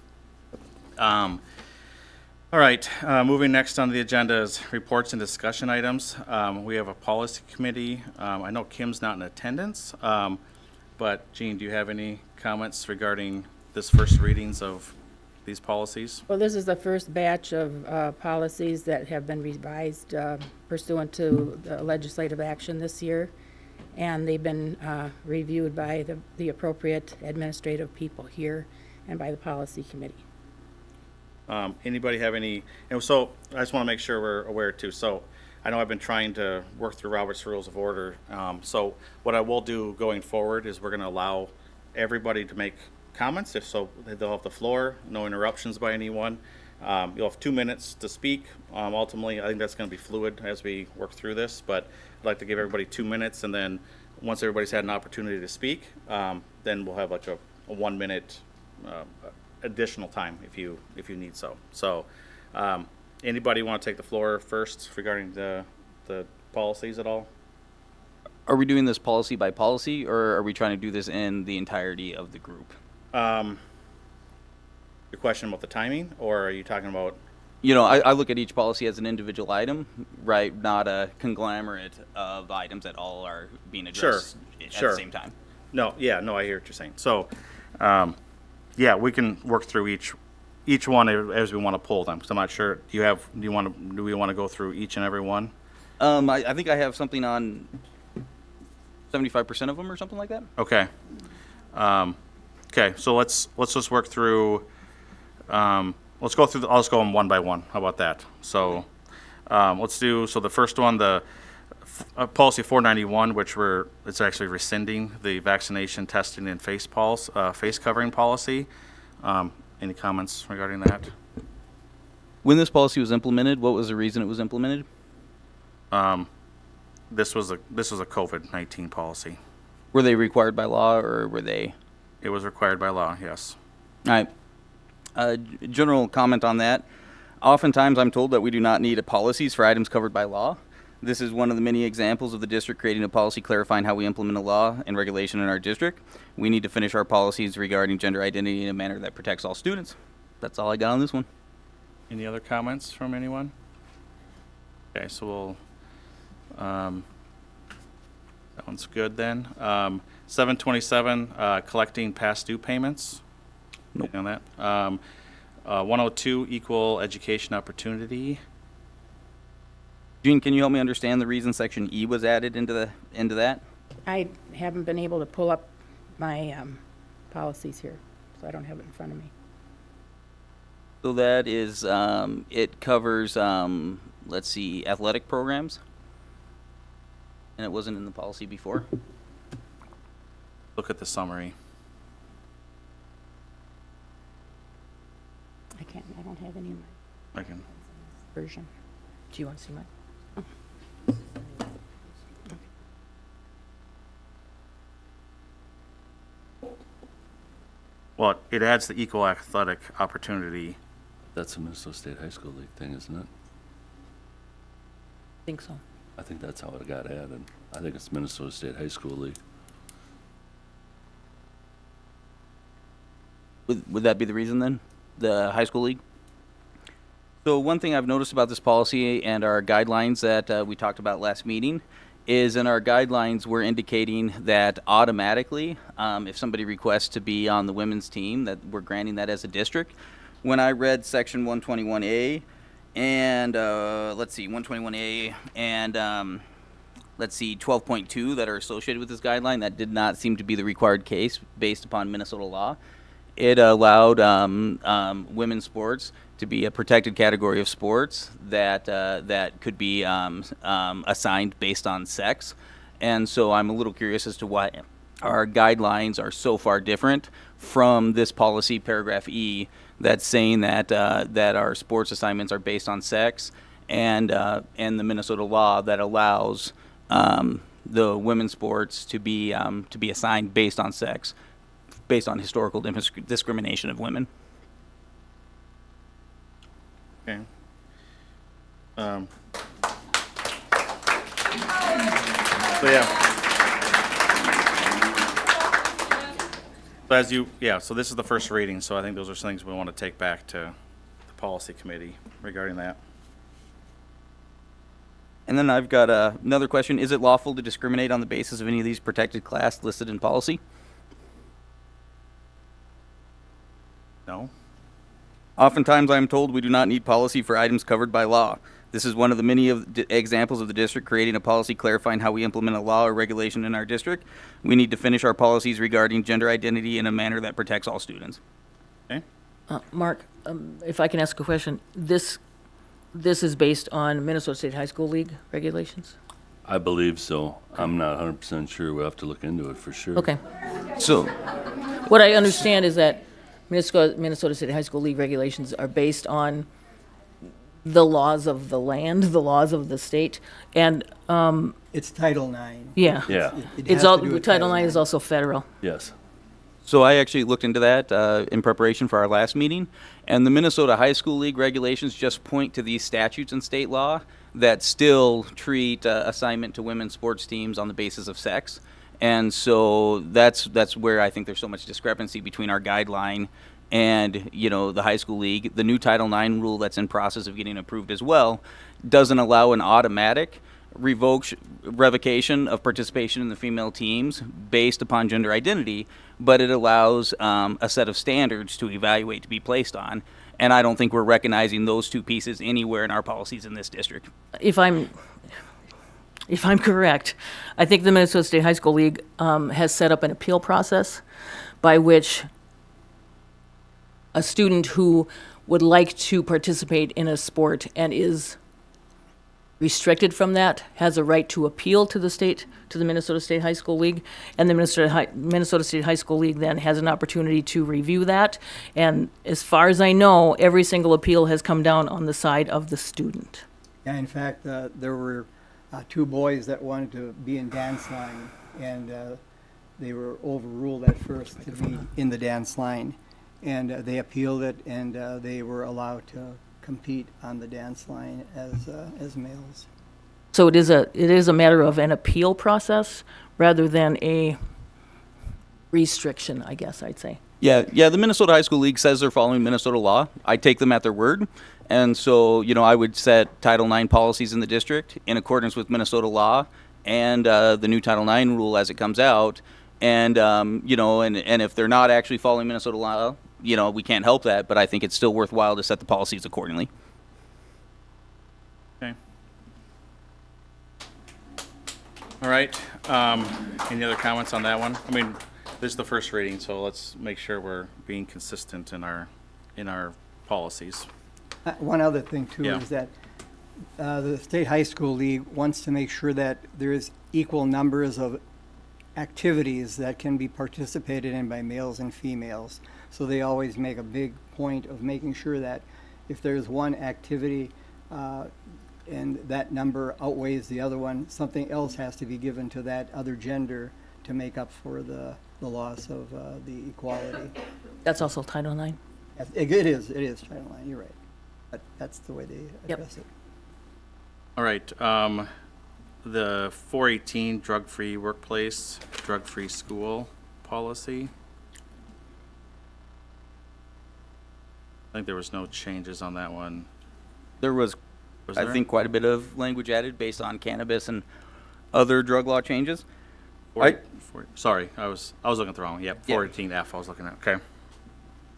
all right. Moving next on the agenda is reports and discussion items. We have a policy committee. I know Kim's not in attendance, but Jean, do you have any comments regarding this first readings of these policies? Well, this is the first batch of policies that have been revised pursuant to the legislative action this year, and they've been reviewed by the appropriate administrative people here and by the policy committee. Anybody have any, and so I just want to make sure we're aware too. So I know I've been trying to work through Robert's Rules of Order. So what I will do going forward is we're going to allow everybody to make comments. If so, they'll have the floor, no interruptions by anyone. You'll have 2 minutes to speak. Ultimately, I think that's going to be fluid as we work through this, but I'd like to give everybody 2 minutes, and then once everybody's had an opportunity to speak, then we'll have like a 1 minute additional time if you need so. So, anybody want to take the floor first regarding the policies at all? Are we doing this policy by policy, or are we trying to do this in the entirety of the group? Your question about the timing, or are you talking about? You know, I look at each policy as an individual item, right? Not a conglomerate of items that all are being addressed at the same time. No, I hear what you're saying. So, yeah, we can work through each one as we want to pull them. So I'm not sure. Do we want to go through each and every one? I think I have something on 75% of them or something like that. Okay. Okay. So let's just work through. Let's go through. I'll just go them one by one. How about that? So, let's do. So the first one, the policy 491, it's actually rescinding the vaccination, testing, and face covering policy. Any comments regarding that? When this policy was implemented, what was the reason it was implemented? This was a COVID-19 policy. Were they required by law, or were they? It was required by law. Yes. All right. General comment on that. Oftentimes, I'm told that we do not need policies for items covered by law. This is one of the many examples of the district creating a policy clarifying how we implement a law and regulation in our district. We need to finish our policies regarding gender identity in a manner that protects all students. That's all I got on this one. Any other comments from anyone? Okay, so we'll. That one's good then. 727, collecting past due payments. Nope. On that. 102, equal education opportunity. Gene, can you help me understand the reason section E was added into that? I haven't been able to pull up my policies here, so I don't have it in front of me. So that is, it covers, let's see, athletic programs. And it wasn't in the policy before. Look at the summary. I don't have any in my version. Do you want to see mine? Well, it adds the equal athletic opportunity. That's a Minnesota State High School League thing, isn't it? I think so. I think that's how it got added. I think it's Minnesota State High School League. Would that be the reason then? The high school league? So one thing I've noticed about this policy and our guidelines that we talked about last meeting is in our guidelines we're indicating that automatically if somebody requests to be on the women's team that we're granting that as a district. When I read section 121A and 121A and let's see 12.2 that are associated with this guideline, that did not seem to be the required case based upon Minnesota law. It allowed women's sports to be a protected category of sports that could be assigned based on sex. And so I'm a little curious as to why our guidelines are so far different from this policy, paragraph E, that's saying that our sports assignments are based on sex, and the Minnesota law that allows the women's sports to be assigned based on sex, based on historical discrimination of women. Okay. So this is the first reading, so I think those are things we want to take back to the policy committee regarding that. And then I've got another question. Is it lawful to discriminate on the basis of any of these protected class listed in policy? No. Oftentimes I'm told we do not need policy for items covered by law. This is one of the many examples of the district creating a policy clarifying how we implement a law or regulation in our district. We need to finish our policies regarding gender identity in a manner that protects all students. Okay. Mark, if I can ask a question, this is based on Minnesota State High School League regulations? I believe so. I'm not 100% sure. We'll have to look into it for sure. Okay. So, what I understand is that Minnesota State High School League regulations are based on the laws of the land, the laws of the state, and, It's Title IX. yeah. Yeah. It It's has all, to do with Title IX is also federal. Yes. So I actually looked into that in preparation for our last meeting, and the Minnesota High School League regulations just point to these statutes in state law that still treat assignment to women's sports teams on the basis of sex. And so that's where I think there's so much discrepancy between our guideline and, you know, the high school league. The new Title IX rule that's in process of getting approved as well doesn't allow an automatic revocation of participation in the female teams based upon gender identity, but it allows a set of standards to evaluate to be placed on. And I don't think we're recognizing those two pieces anywhere in our policies in this district. If I'm correct, I think the Minnesota State High School League has set up an appeal process by which a student who would like to participate in a sport and is restricted from that has a right to appeal to the Minnesota State High School League, and the Minnesota State High School League then has an opportunity to review that. And as far as I know, every single appeal has come down on the side of the student. Yeah, in fact, there were two boys that wanted to be in dance line, and they were overruled at first to be in the dance line. And they appealed it, and they were allowed to compete on the dance line as males. So it is a matter of an appeal process rather than a restriction, I guess I'd say. Yeah, the Minnesota High School League says they're following Minnesota law. I take them at their word. And so, you know, I would set Title IX policies in the district in accordance with Minnesota law and the new Title IX rule as it comes out. And, you know, and if they're not actually following Minnesota law, you know, we can't help that, but I think it's still worthwhile to set the policies accordingly. Okay. All right. Any other comments on that one? I mean, this is the first reading, so let's make sure we're being consistent in our policies. One other thing too Yeah. is that the State High School League wants to make sure that there is equal numbers of activities that can be participated in by males and females. So they always make a big point of making sure that if there's one activity and that number outweighs the other one, something else has to be given to that other gender to make up for the loss of the equality. That's also Title IX. It is Title IX, you're right. But that's the way they address it. All right. The 418 drug-free workplace, drug-free school policy. I think there was no changes on that one. There was I there? think, quite a bit of language added based on cannabis and other drug law changes. Sorry, I was looking at the wrong. Yep, 418F I was looking at. Okay.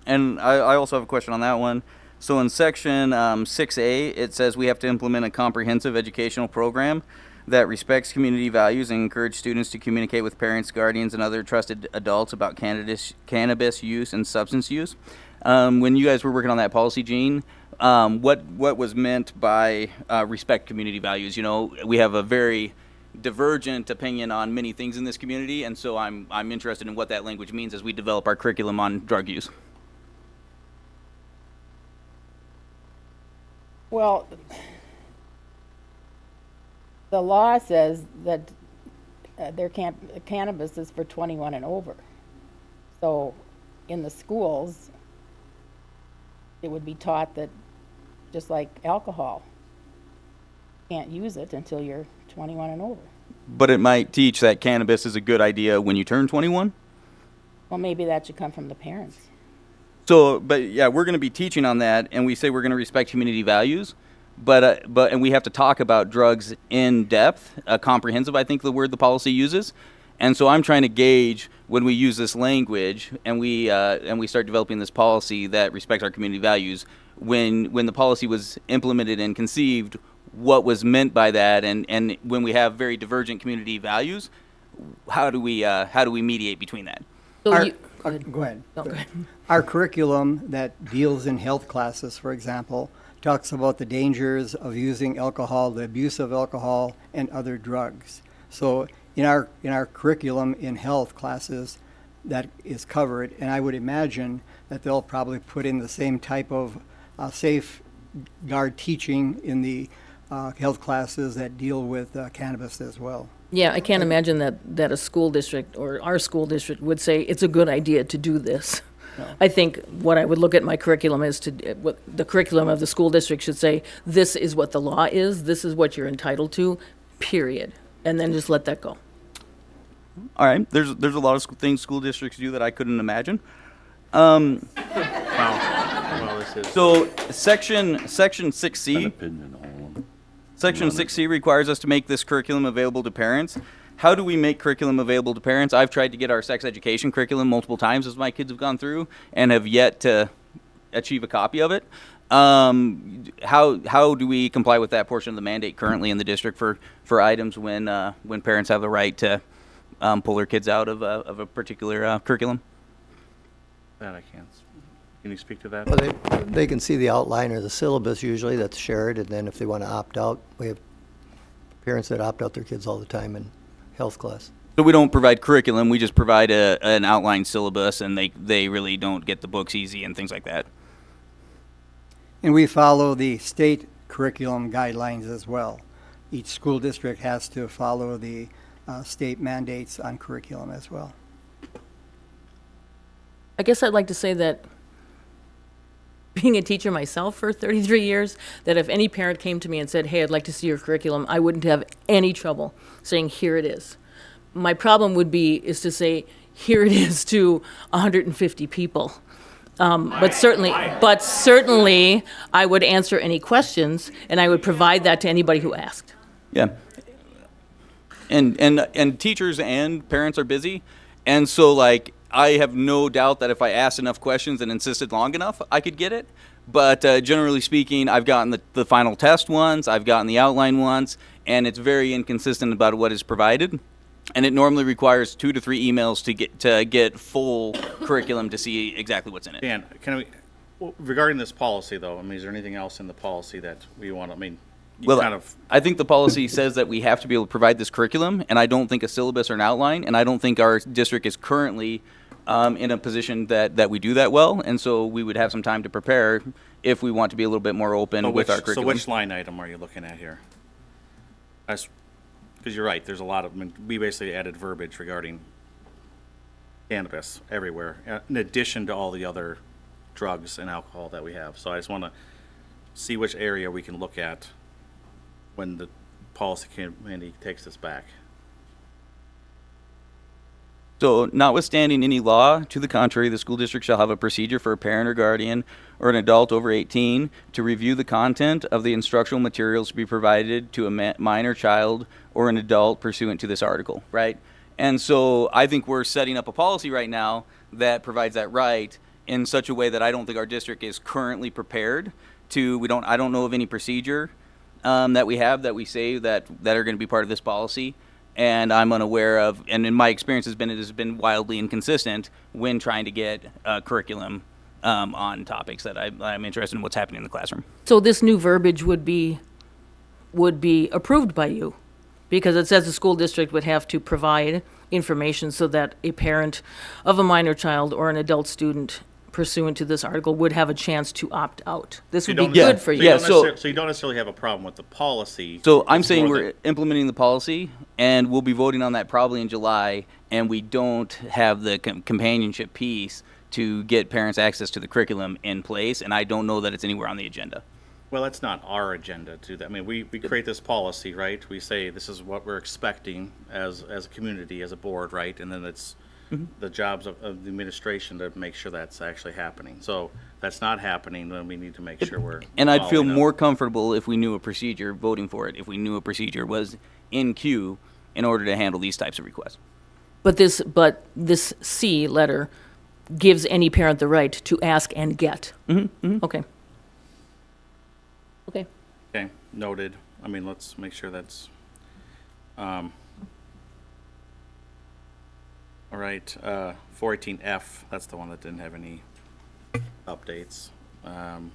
And I also have a question on that one. So in section 6A, it says we have to implement a comprehensive educational program that respects community values and encourage students to communicate with parents, guardians, and other trusted adults about cannabis use and substance use. When you guys were working on that policy, Gene, what was meant by respect community values? You know, we have a very divergent opinion on many things in this community, and so I'm interested in what that language means as we develop our curriculum on drug use. Well, the law says that cannabis is for 21 and over. So in the schools, it would be taught that, just like alcohol, you can't use it until you're 21 and over. But it might teach that cannabis is a good idea when you turn 21? Well, maybe that should come from the parents. So, but yeah, we're going to be teaching on that, and we say we're going to respect community values, and we have to talk about drugs in depth, comprehensive, I think the word the policy uses. And so I'm trying to gauge when we use this language and we start developing this policy that respects our community values, when the policy was implemented and conceived, what was meant by that, and when we have very divergent community values, how do we mediate between that? Go ahead. No, go ahead. Our curriculum that deals in health classes, for example, talks about the dangers of using alcohol, the abuse of alcohol, and other drugs. So in our curriculum in health classes, that is covered. And I would imagine that they'll probably put in the same type of safeguard teaching in the health classes that deal with cannabis as well. Yeah, I can't imagine that a school district or our school district would say it's a good idea to do this. No. I think what I would look at my curriculum is what the curriculum of the school district should say, this is what the law is, this is what you're entitled to, period. And then just let that go. All right, there's a lot of things school districts do that I couldn't imagine. Wow, this is. So section 6C. Section 6C requires us to make this curriculum available to parents. How do we make curriculum available to parents? I've tried to get our sex education curriculum multiple times as my kids have gone through and have yet to achieve a copy of it. How do we comply with that portion of the mandate currently in the district for items when parents have the right to pull their kids out of a particular curriculum? That I can't. Can you speak to that? Well, they can see the outline or the syllabus usually that's shared, and then if they want to opt out, we have parents that opt out their kids all the time in health class. So we don't provide curriculum, we just provide an outline syllabus, and they really don't get the books easy and things like that. And we follow the state curriculum guidelines as well. Each school district has to follow the state mandates on curriculum as well. I guess I'd like to say that being a teacher myself for 33 years, that if any parent came to me and said, hey, I'd like to see your curriculum, I wouldn't have any trouble saying, here it is. My problem is to say, here it is to 150 people. But certainly, I would answer any questions, and I would provide that to anybody who asked. Yeah. And teachers and parents are busy, and so like I have no doubt that if I asked enough questions and insisted long enough, I could get it. But generally speaking, I've gotten the final test once, I've gotten the outline once, and it's very inconsistent about what is provided. And it normally requires 2 to 3 emails to get full curriculum to see exactly what's in it. Dan, regarding this policy though, I mean, is there anything else in the policy that we want to, I mean, I think the policy says that we have to be able to provide this curriculum, and I don't think a syllabus or an outline, and I don't think our district is currently in a position that we do that well, and so we would have some time to prepare if we want to be a little bit more open with our curriculum. So which line item are you looking at here? Because you're right, there's a lot of, I mean, we basically added verbiage regarding cannabis everywhere, in addition to all the other drugs and alcohol that we have. So I just want to see which area we can look at when the policy committee takes this back. So, notwithstanding any law to the contrary, the school district shall have a procedure for a parent or guardian or an adult over 18 to review the content of the instructional materials to be provided to a minor child or an adult pursuant to this article, right? And so I think we're setting up a policy right now that provides that right in such a way that I don't think our district is currently prepared to, I don't know of any procedure that we have that we say that are going to be part of this policy. And I'm unaware of, and in my experience it has been wildly inconsistent when trying to get curriculum on topics that I'm interested in what's happening in the classroom. So this new verbiage would be approved by you, because it says the school district would have to provide information so that a parent of a minor child or an adult student pursuant to this article would have a chance to opt out. This would be good for you. So you don't necessarily have a problem with the policy. So I'm saying we're implementing the policy, and we'll be voting on that probably in July, and we don't have the companionship piece to get parents access to the curriculum in place, and I don't know that it's anywhere on the agenda. Well, that's not our agenda to that. I mean, we create this policy, right? We say this is what we're expecting as a community, as a board, right? And then it's the jobs of the administration to make sure that's actually happening. So that's not happening, then we need to make sure we're And I'd feel following up. more comfortable if we knew a procedure, voting for it, if we knew a procedure was in queue in order to handle these types of requests. But this C letter gives any parent the right to ask and get. Okay. Okay. Okay, noted. I mean, let's make sure that's, all right, 418F, that's the one that didn't have any updates. And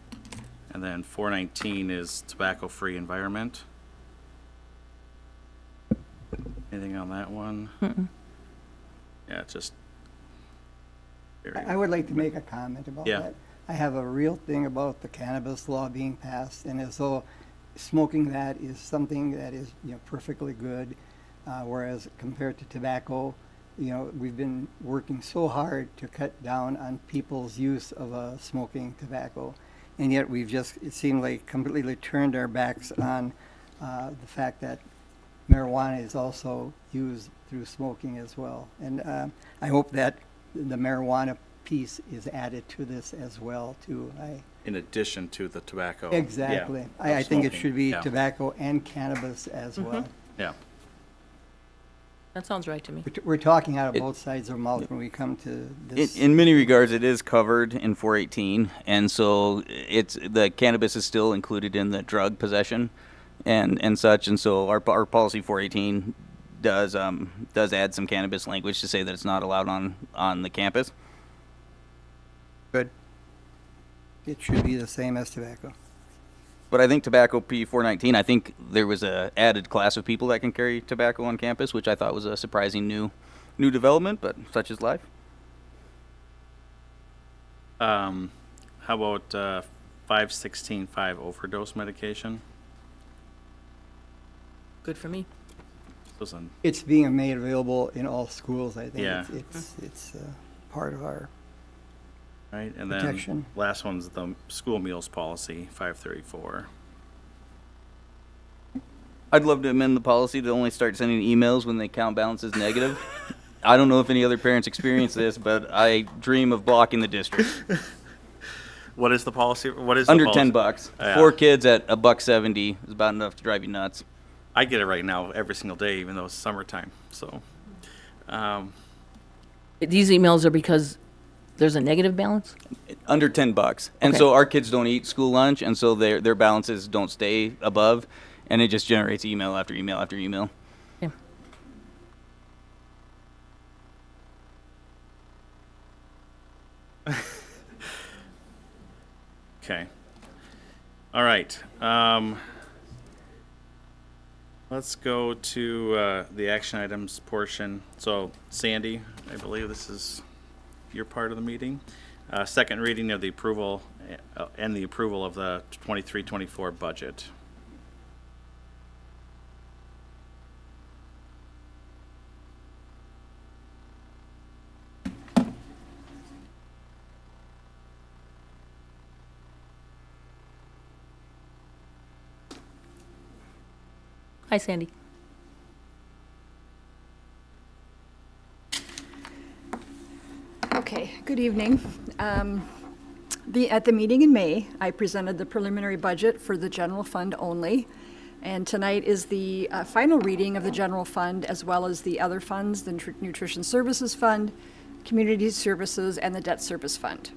then 419 is tobacco-free environment. Anything on that one? Mm-mm. Yeah, it's just I would like to make a comment about Yeah. that. I have a real thing about the cannabis law being passed, and as though smoking that is something that is, perfectly good, whereas compared to tobacco, we've been working so hard to cut down on people's use of smoking tobacco, and yet it seemed like completely turned our backs on the fact that marijuana is also used through smoking as well. And I hope that the marijuana piece is added to this as well, too. In addition to the tobacco. Exactly. Yeah, I think it smoking. should be Yeah. tobacco and cannabis as well. Yeah. That sounds right to me. We're talking out of both sides of our mouth when we come to this. In many regards, it is covered in 418, and so the cannabis is still included in the drug possession and such, and so our policy 418 does add some cannabis language to say that it's not allowed on the campus. Good. It should be the same as tobacco. But I think tobacco P419, I think there was a added class of people that can carry tobacco on campus, which I thought was a surprising new development, but such is life. How about 516.5 overdose medication? Good for me. Doesn't. It's being made available in all schools, I think. Yeah. It's part of our Right, and then protection. last one's the school meals policy, 534. I'd love to amend the policy to only start sending emails when the account balance is negative. I don't know if any other parents experience this, but I dream of blocking the district. What is the policy? What is the Under policy? $10. Yeah. 4 kids at $1.70 is about enough to drive you nuts. I get it right now every single day, even though it's summertime. So, These emails are because there's a negative balance? Under $10. And Okay. so our kids don't eat school lunch, and so their balances don't stay above, and it just generates email after email after email. Yeah. okay. All right. Let's go to the action items portion. So, Sandy, I believe this is your part of the meeting. Second reading of the approval and the approval of the 23-24 budget. Hi, Sandy. Okay, good evening. At the meeting in May, I presented the preliminary budget for the general fund only. And tonight is the final reading of the general fund as well as the other funds, the Nutrition Services Fund, Community Services, and the Debt Service Fund.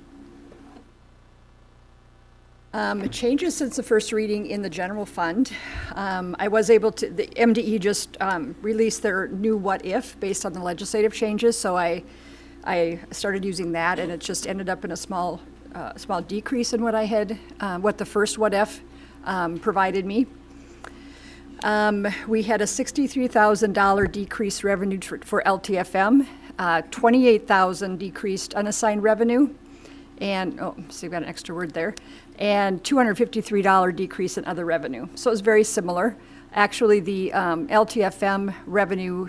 Changes since the first reading in the general fund. I was able to, the MDE just released their new what if based on the legislative changes, so I started using that, and it just ended up in a small decrease in what I had, what the first what if provided me. We had a $63,000 decreased revenue for LTFM, $28,000 decreased unassigned revenue, and, so we got an extra word there, and $253 decrease in other revenue. So it was very similar. Actually, the LTFM revenue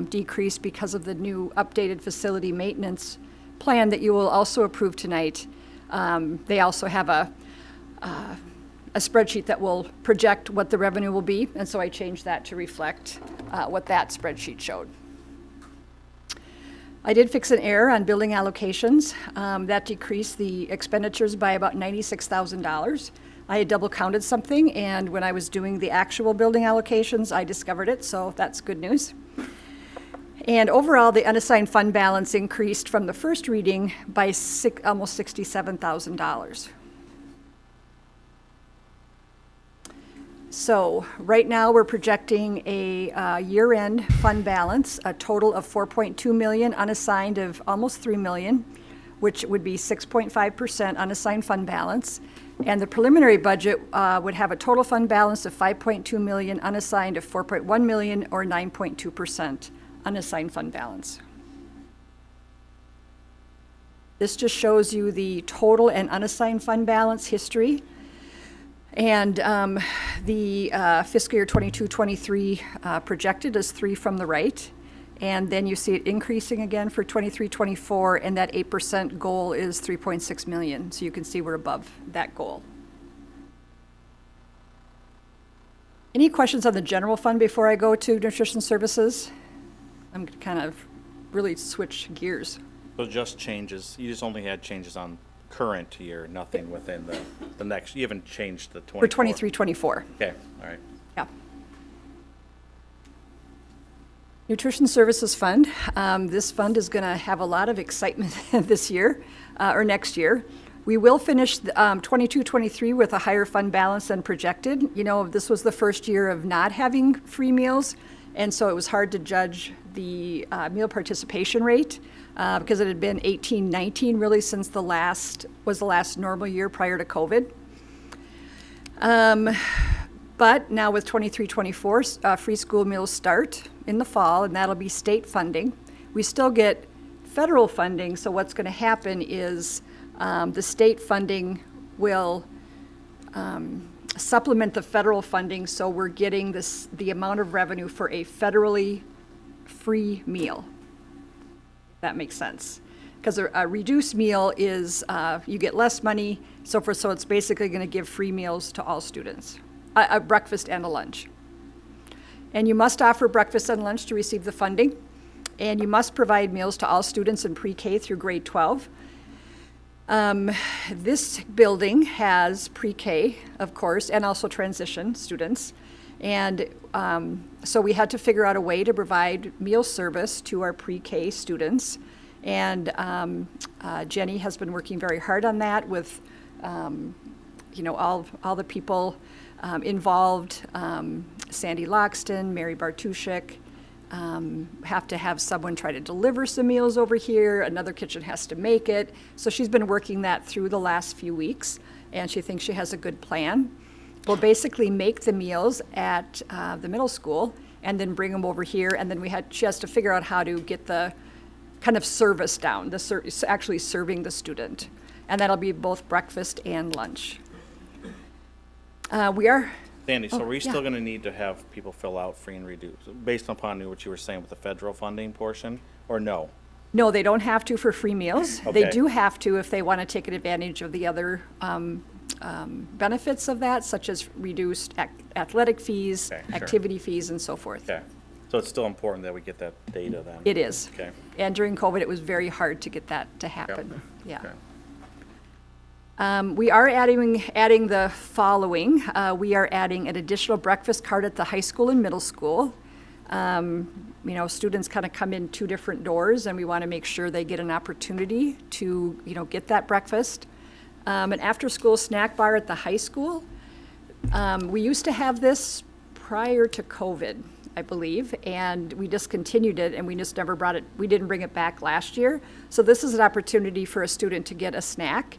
decreased because of the new updated facility maintenance plan that you will also approve tonight. They also have a spreadsheet that will project what the revenue will be, and so I changed that to reflect what that spreadsheet showed. I did fix an error on building allocations. That decreased the expenditures by about $96,000. I had double counted something, and when I was doing the actual building allocations, I discovered it, so that's good news. And overall, the unassigned fund balance increased from the first reading by almost $67,000. So right now, we're projecting a year-end fund balance, a total of $4.2 million, unassigned of almost $3 million, which would be 6.5% unassigned fund balance. And the preliminary budget would have a total fund balance of $5.2 million, unassigned of $4.1 million, or 9.2% unassigned fund balance. This just shows you the total and unassigned fund balance history. And the fiscal year 22-23 projected is 3 from the right. And then you see it increasing again for 23-24, and that 8% goal is 3.6 million. So you can see we're above that goal. Any questions on the general fund before I go to nutrition services? I'm gonna kind of really switch gears. So just changes, you just only had changes on current year, nothing within the next, you haven't changed the 24? For 23-24. Okay, all right. Yeah. Nutrition Services Fund. This fund is going to have a lot of excitement this year or next year. We will finish 22-23 with a higher fund balance than projected. You know, this was the first year of not having free meals, and so it was hard to judge the meal participation rate because it had been 18-19 really since the last normal year prior to COVID. But now with 23-24, free school meals start in the fall, and that'll be state funding. We still get federal funding, so what's going to happen is the state funding will supplement the federal funding, so we're getting the amount of revenue for a federally free meal, if that makes sense. Because a reduced meal is, you get less money, so it's basically going to give free meals to all students, a breakfast and a lunch. And you must offer breakfast and lunch to receive the funding, and you must provide meals to all students in pre-K through grade 12. This building has pre-K, of course, and also transition students. And so we had to figure out a way to provide meal service to our pre-K students. And Jenny has been working very hard on that with, all the people involved, Sandy Loxton, Mary Bartushik, have to have someone try to deliver some meals over here. Another kitchen has to make it. So she's been working that through the last few weeks, and she thinks she has a good plan. We'll basically make the meals at the middle school and then bring them over here, and then she has to figure out how to get the kind of service down, actually serving the student. And that'll be both breakfast and lunch. Sandy, so are we still going to need to have people fill out free and reduced, based upon what you were saying with the federal funding portion, or no? No, they don't have to for free meals. Okay. They do have to if they want to take advantage of the other benefits of that, such as reduced athletic fees, Okay, sure. activity fees, and so forth. Okay, so it's still important that we get that data then? It is. Okay. And during COVID, it was very hard to get that to happen. Yeah. Okay. We are adding the following. We are adding an additional breakfast cart at the high school and middle school. Students kind of come in 2 different doors, and we want to make sure they get an opportunity to, get that breakfast. An after-school snack bar at the high school. We used to have this prior to COVID, I believe, and we discontinued it, and we just never we didn't bring it back last year. So this is an opportunity for a student to get a snack.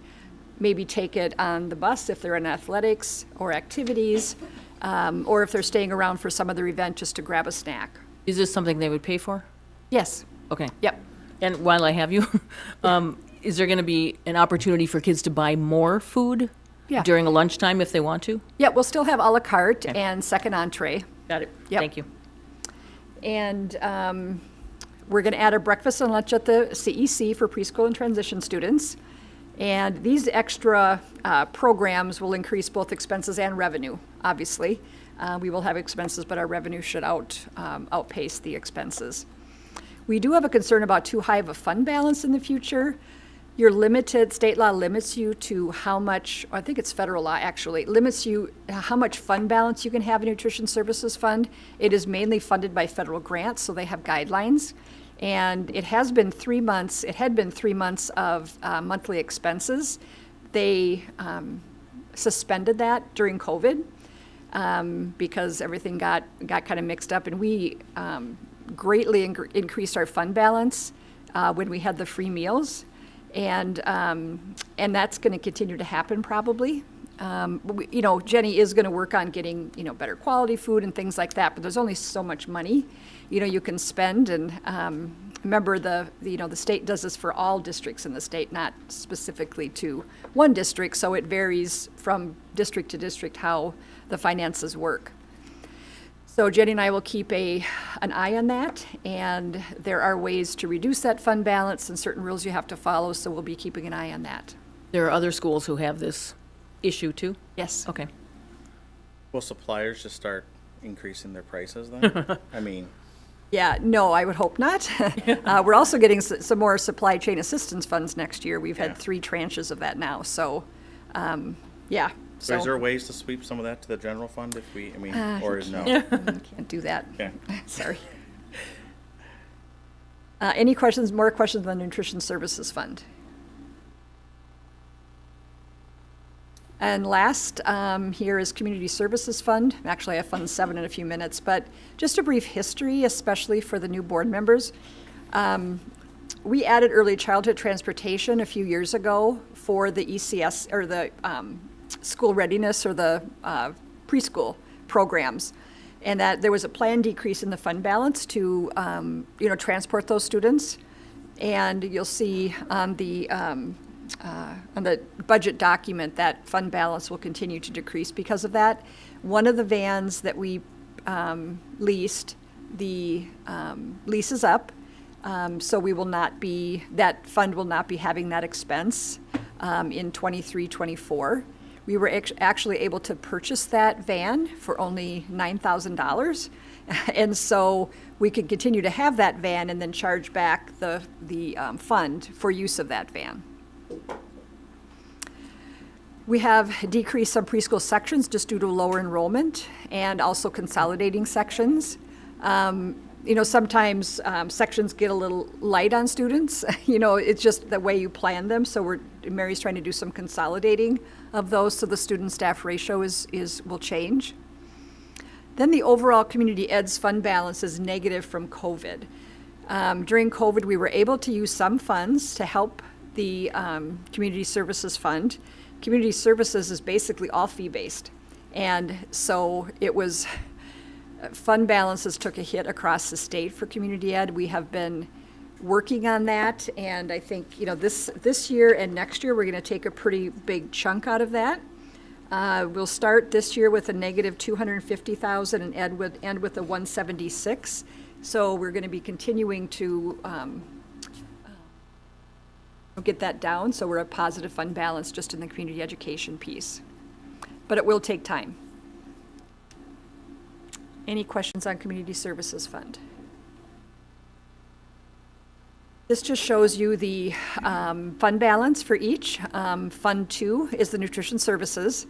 Maybe take it on the bus if they're in athletics or activities, or if they're staying around for some other event just to grab a snack. Is this something they would pay for? Yes. Okay. Yep. And while I have you, is there going to be an opportunity for kids to buy more food during a lunchtime if they want to? Yeah, we'll still have a la carte and second entree. Got it. Yep. Thank you. And we're going to add a breakfast and lunch at the CEC for preschool and transition students. And these extra programs will increase both expenses and revenue, obviously. We will have expenses, but our revenue should outpace the expenses. We do have a concern about too high of a fund balance in the future. State law limits you to how much, I think it's federal law actually, limits you how much fund balance you can have in Nutrition Services Fund. It is mainly funded by federal grants, so they have guidelines. And it has been 3 months, it had been 3 months of monthly expenses. They suspended that during COVID because everything got kind of mixed up, and we greatly increased our fund balance when we had the free meals. And that's going to continue to happen probably. Jenny is going to work on getting, better quality food and things like that, but there's only so much money, you can spend, and Remember, the state does this for all districts in the state, not specifically to one district, so it varies from district to district how the finances work. So Jenny and I will keep an eye on that, and there are ways to reduce that fund balance and certain rules you have to follow, so we'll be keeping an eye on that. There are other schools who have this issue too? Yes. Okay. Will suppliers just start increasing their prices then? I mean, Yeah, no, I would hope not. We're also getting some more supply chain assistance funds next year. We've had 3 tranches of that now, so, yeah. so is there ways to sweep some of that to the general fund if we, or no? Can't do that. Okay. Sorry. Any questions, more questions on the Nutrition Services Fund? And last, here is Community Services Fund. Actually, I have Fund 7 in a few minutes, but just a brief history, especially for the new board members. We added early childhood transportation a few years ago for the ECS, or the school readiness, or the preschool programs. And that there was a planned decrease in the fund balance to, transport those students. And you'll see on the budget document that fund balance will continue to decrease because of that. One of the vans that we leased, the lease is up, so we will not be, that fund will not be having that expense in 23-24. We were actually able to purchase that van for only $9,000. And so we can continue to have that van and then charge back the fund for use of that van. We have decreased some preschool sections just due to lower enrollment and also consolidating sections. Sometimes sections get a little light on students. It's just the way you plan them. So Mary's trying to do some consolidating of those, so the student-staff ratio will change. Then the overall community ed's fund balance is negative from COVID. During COVID, we were able to use some funds to help the Community Services Fund. Community Services is basically all fee-based. And so it was, fund balances took a hit across the state for community ed. We have been working on that, and I think, this year and next year, we're gonna take a pretty big chunk out of that. We'll start this year with a negative $250,000 and end with a 176. So we're gonna be continuing to get that down, so we're a positive fund balance just in the community education piece. But it will take time. Any questions on Community Services Fund? This just shows you the fund balance for each. Fund 2 is the nutrition services.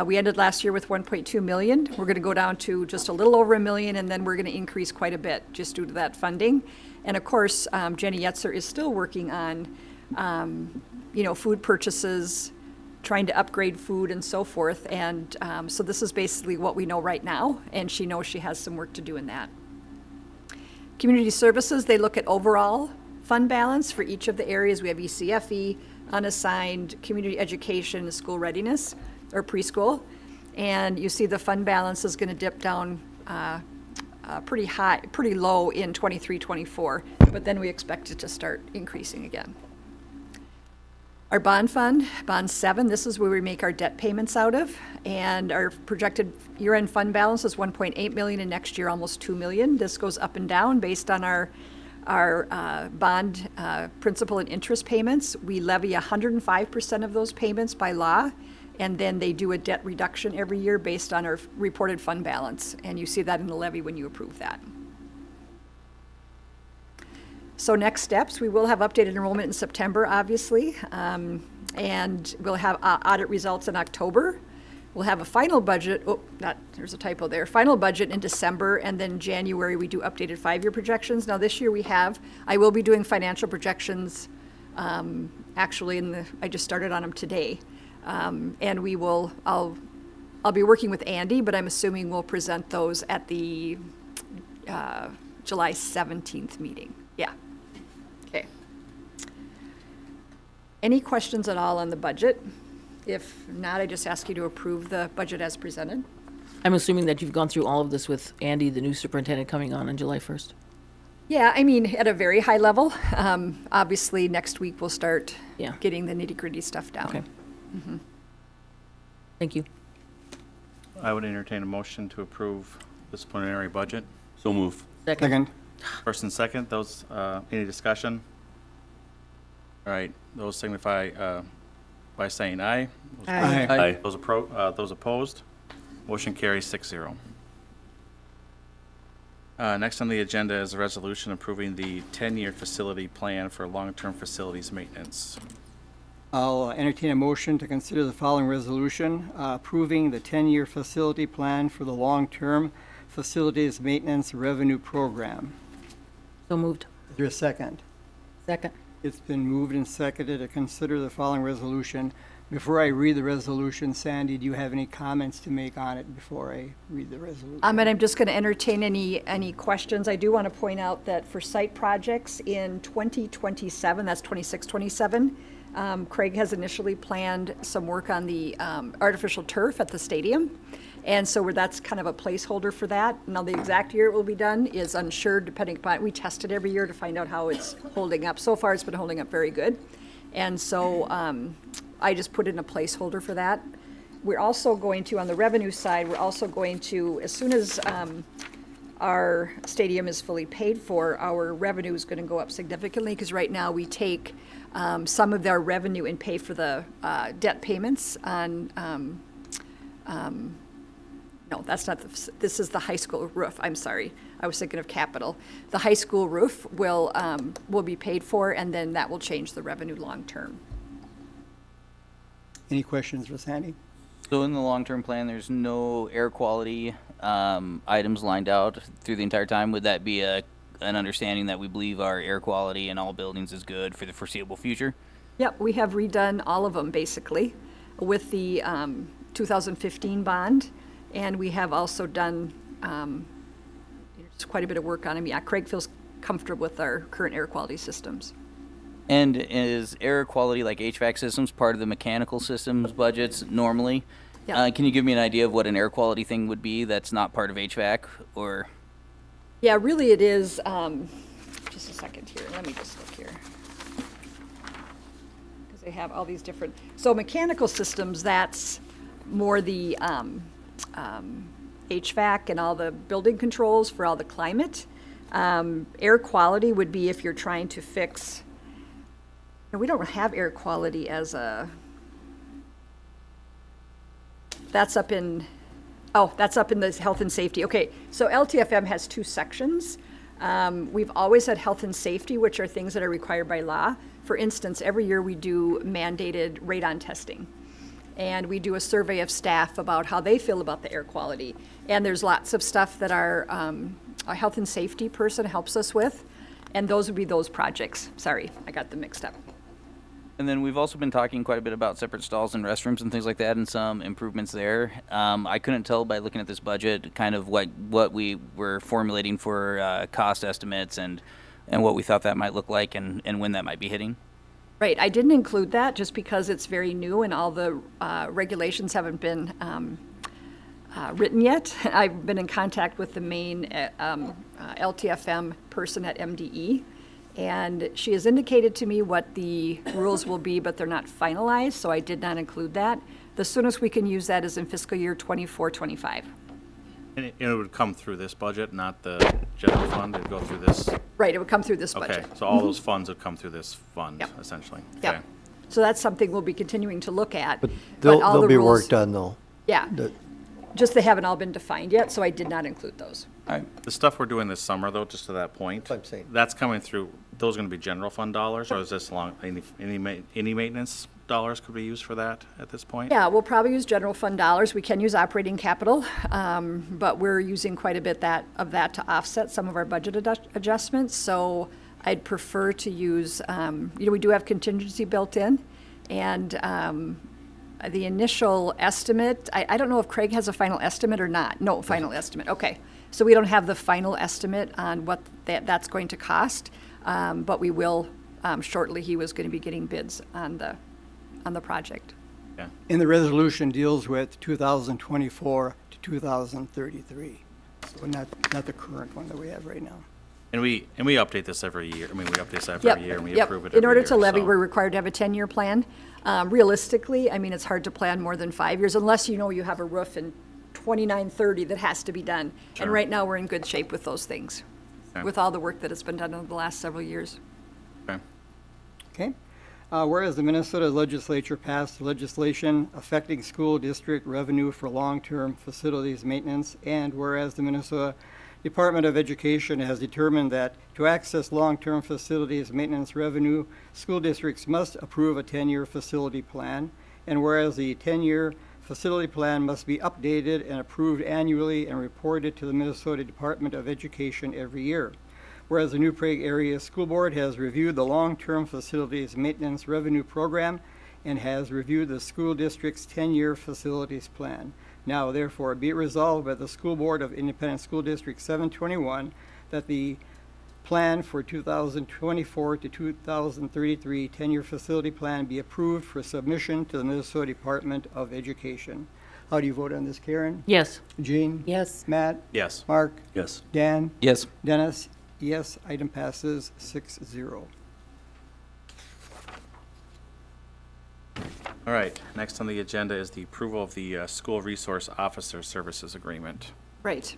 We ended last year with 1.2 million. We're gonna go down to just a little over $1 million, and then we're gonna increase quite a bit just due to that funding. And of course, Jenny Yetzer is still working on food purchases, trying to upgrade food and so forth. And so this is basically what we know right now, and she knows she has some work to do in that. Community services, they look at overall fund balance for each of the areas. We have ECFE, unassigned, community education, school readiness, or preschool. And you see the fund balance is gonna dip down pretty low in 23-24, but then we expect it to start increasing again. Our bond fund, Bond 7, this is where we make our debt payments out of, and our projected year-end fund balance is 1.8 million, and next year almost 2 million. This goes up and down based on our bond principal and interest payments. We levy 105% of those payments by law, and then they do a debt reduction every year based on our reported fund balance, and you see that in the levy when you approve that. So next steps, we will have updated enrollment in September, obviously, and we'll have audit results in October. We'll have a final budget, there's a typo there, final budget in December, and then January we do updated 5-year projections. Now this year I will be doing financial projections, actually I just started on them today. And I'll be working with Andy, but I'm assuming we'll present those at the July 17th meeting. Yeah. Okay. Any questions at all on the budget? If not, I just ask you to approve the budget as presented. I'm assuming that you've gone through all of this with Andy, the new superintendent, coming on July 1st? Yeah, I mean, at a very high level. Obviously, next week we'll start Yeah. getting the nitty-gritty stuff down. Okay. Mhm. Thank you. I would entertain a motion to approve this preliminary budget. So move. Second. First and second, those, any discussion? All right, those signify by saying aye. Aye. Aye. Those opposed, motion carries 6-0. Next on the agenda is a resolution approving the 10-year facility plan for long-term facilities maintenance. I'll entertain a motion to consider the following resolution, approving the 10-year facility plan for the long-term facilities maintenance revenue program. So moved. Is there a second? Second. It's been moved and seconded to consider the following resolution. Before I read the resolution, Sandy, do you have any comments to make on it before I read the resolution? And I'm just going to entertain any questions. I do want to point out that for site projects in 2027, that's 26-27, Craig has initially planned some work on the artificial turf at the stadium. And so that's kind of a placeholder for that. Now, the exact year it will be done is unsure, depending upon, we test it every year to find out how it's holding up. So far, it's been holding up very good. And so I just put in a placeholder for that. We're also going to, on the revenue side, we're also going to, as soon as our stadium is fully paid for, our revenue is going to go up significantly, because right now we take some of their revenue and pay for the debt payments on, no, that's not, this is the high school roof, I'm sorry. I was thinking of capital. The high school roof will be paid for, and then that will change the revenue long-term. Any questions for Sandy? So in the long-term plan, there's no air quality items lined out through the entire time. Would that be an understanding that we believe our air quality in all buildings is good for the foreseeable future? Yep, we have redone all of them, basically, with the 2015 bond, and we have also done quite a bit of work on them. Yeah, Craig feels comfortable with our current air quality systems. And is air quality, like HVAC systems, part of the mechanical systems budgets normally? Yeah. Can you give me an idea of what an air quality thing would be that's not part of HVAC, or? Yeah, really it is, just a second here, let me just look here. Because they have all these different, so mechanical systems, that's more the HVAC and all the building controls for all the climate. Air quality would be if you're trying to fix, and we don't have air quality as a, that's up in the health and safety. Okay, so LTFM has two sections. We've always had health and safety, which are things that are required by law. For instance, every year we do mandated radon testing. And we do a survey of staff about how they feel about the air quality. And there's lots of stuff that our health and safety person helps us with. And those would be those projects. Sorry, I got them mixed up. And then we've also been talking quite a bit about separate stalls and restrooms and things like that, and some improvements there. I couldn't tell by looking at this budget kind of what we were formulating for cost estimates and what we thought that might look like and when that might be hitting. Right, I didn't include that just because it's very new and all the regulations haven't been written yet. I've been in contact with the main LTFM person at MDE, and she has indicated to me what the rules will be, but they're not finalized, so I did not include that. The soonest we can use that is in fiscal year 24-25. And it would come through this budget, not the general fund, it'd go through this? Right, it would come through this budget. Okay, so all those funds would come through this fund, essentially? Yep. Okay. So that's something we'll be continuing to look at. But all they'll the be rules- worked on, though. Yeah, just they haven't all been defined yet, so I did not include those. The stuff we're doing this summer, though, just to that point, I'm saying. that's coming through, those are gonna be general fund dollars, or is this any maintenance dollars could be used for that at this point? Yeah, we'll probably use general fund dollars. We can use operating capital, but we're using quite a bit of that to offset some of our budget adjustments. So I'd prefer to use, we do have contingency built in, and the initial estimate, I don't know if Craig has a final estimate or not. No, final estimate, okay. So we don't have the final estimate on what that's going to cost, but we will shortly. He was going to be getting bids on the project. Yeah. And the resolution deals with 2024 to 2033, so not the current one that we have right now. And we update this every year. I mean, we update this every year and we Yep. approve it every year. In order to levy, so. we're required to have a 10-year plan. Realistically, I mean, it's hard to plan more than 5 years unless you know you have a roof in 2930 that has to be done. Sure. And right now, we're in good shape with those things, Okay. with all the work that has been done over the last several years. Okay. Okay. Whereas the Minnesota legislature passed legislation affecting school district revenue for long-term facilities maintenance, and whereas the Minnesota Department of Education has determined that to access long-term facilities maintenance revenue, school districts must approve a 10-year facility plan, and whereas the 10-year facility plan must be updated and approved annually and reported to the Minnesota Department of Education every year. Whereas the New Prague Area School Board has reviewed the long-term facilities maintenance revenue program and has reviewed the school district's 10-year facilities plan. Now therefore be it resolved by the School Board of Independent School District 721 that the plan for 2024 to 2033 10-year facility plan be approved for submission to the Minnesota Department of Education. How do you vote on this, Karen? Yes. Jean? Yes. Matt? Yes. Mark? Yes. Dan? Yes. Dennis? Yes. Item passes 6-0. All right, next on the agenda is the approval of the School Resource Officer Services Agreement. Right.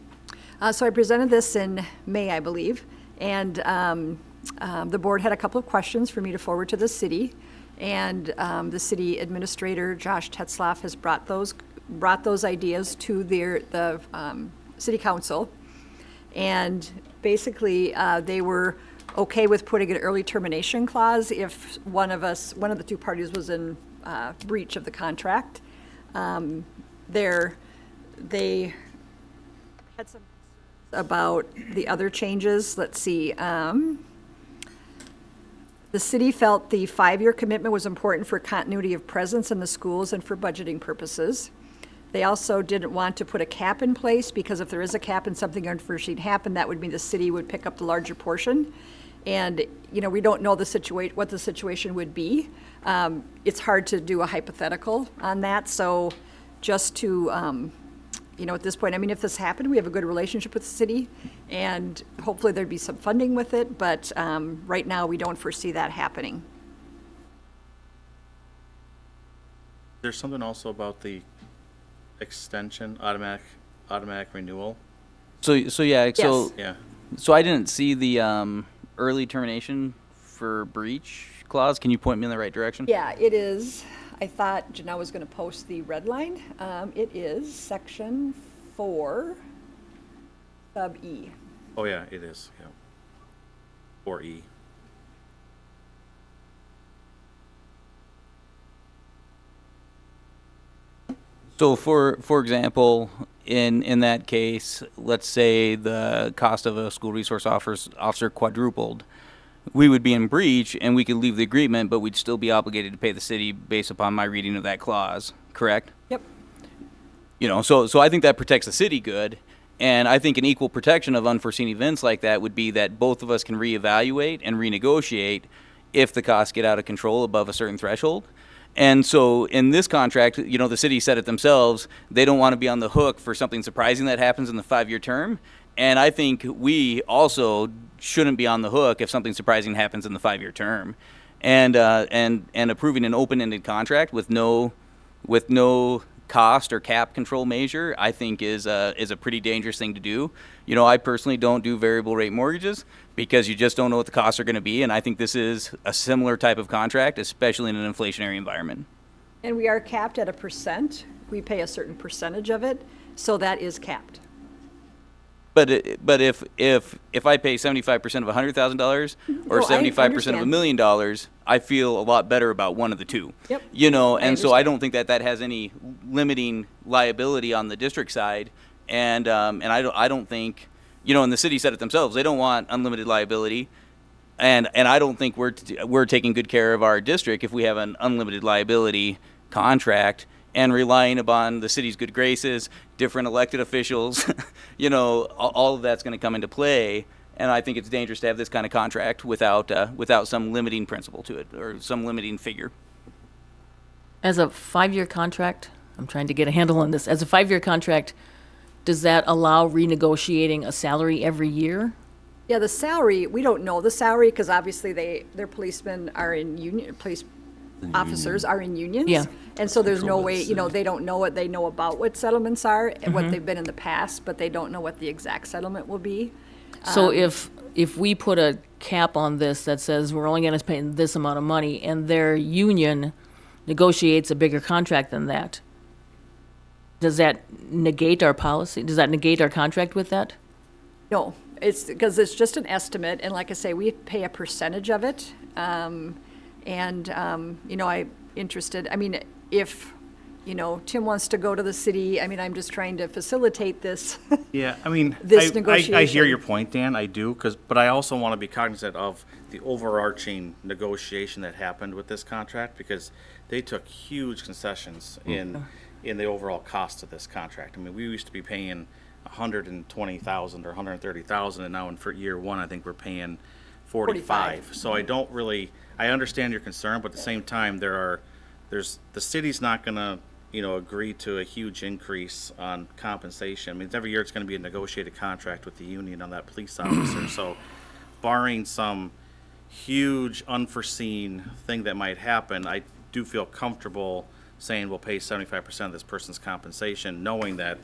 So I presented this in May, I believe, and the board had a couple of questions for me to forward to the city. And the city administrator, Josh Tetzlaff, has brought those ideas to the city council. And basically, they were okay with putting an early termination clause if one of the two parties was in breach of the contract. They had some about the other changes. Let's see. The city felt the 5-year commitment was important for continuity of presence in the schools and for budgeting purposes. They also didn't want to put a cap in place because if there is a cap and something unforeseen happened, that would mean the city would pick up the larger portion. And, you know, we don't know what the situation would be. It's hard to do a hypothetical on that. So just to, at this point, I mean, if this happened, we have a good relationship with the city and hopefully there'd be some funding with it. But right now, we don't foresee that happening. There's something also about the extension, automatic renewal. So yeah. So Yeah. So I didn't see the early termination for breach clause. Can you point me in the right direction? Yeah, it is. I thought Janelle was going to post the red line. It is section 4, sub E. Oh, yeah, it is, yeah. 4E. So for example, in that case, let's say the cost of a school resource officer quadrupled. We would be in breach and we could leave the agreement, but we'd still be obligated to pay the city based upon my reading of that clause, correct? Yep. So I think that protects the city good. And I think an equal protection of unforeseen events like that would be that both of us can reevaluate and renegotiate if the costs get out of control above a certain threshold. And so in this contract, the city said it themselves, they don't want to be on the hook for something surprising that happens in the 5-year term. And I think we also shouldn't be on the hook if something surprising happens in the 5-year term. And approving an open-ended contract with no cost or cap control measure, I think is a pretty dangerous thing to do. I personally don't do variable rate mortgages because you just don't know what the costs are going to be, and I think this is a similar type of contract, especially in an inflationary environment. And we are capped at a percent. We pay a certain percentage of it, so that is capped. But if I pay 75% of $100,000 or 75% of $1 million, I feel a lot better about one of the two. Yep. And so I don't think that has any limiting liability on the district side, and I don't think, and the city said it themselves, they don't want unlimited liability, and I don't think we're taking good care of our district if we have an unlimited liability contract and relying upon the city's good graces, different elected officials, all of that's going to come into play. And I think it's dangerous to have this kind of contract without some limiting principle to it or some limiting figure. As a 5-year contract, I'm trying to get a handle on this. As a 5-year contract, does that allow renegotiating a salary every year? Yeah, the salary, we don't know the salary because obviously their policemen are in union, police officers are in unions. Yeah. And so there's no way, they don't know what they know about what settlements are and what Mhm. they've been in the past, but they don't know what the exact settlement will be. So if we put a cap on this that says we're only going to pay this amount of money, and their union negotiates a bigger contract than that, does that negate our policy? Does that negate our contract with that? No, it's because it's just an estimate, and like I say, we pay a percentage of it. I'm interested, if, Tim wants to go to the city, I'm just trying to facilitate this. Yeah, This I negotiation. hear your point, Dan, I do, but I also want to be cognizant of the overarching negotiation that happened with this contract, because they took huge concessions in the overall cost of this contract. We used to be paying $120,000 or $130,000, and now for year one, I think we're paying $45,000. So I understand your concern, but at the same time, the city's not gonna, agree to a huge increase on compensation. Every year it's gonna be a negotiated contract with the union on that police officer. So barring some huge unforeseen thing that might happen, I do feel comfortable saying we'll pay 75% of this person's compensation, knowing that,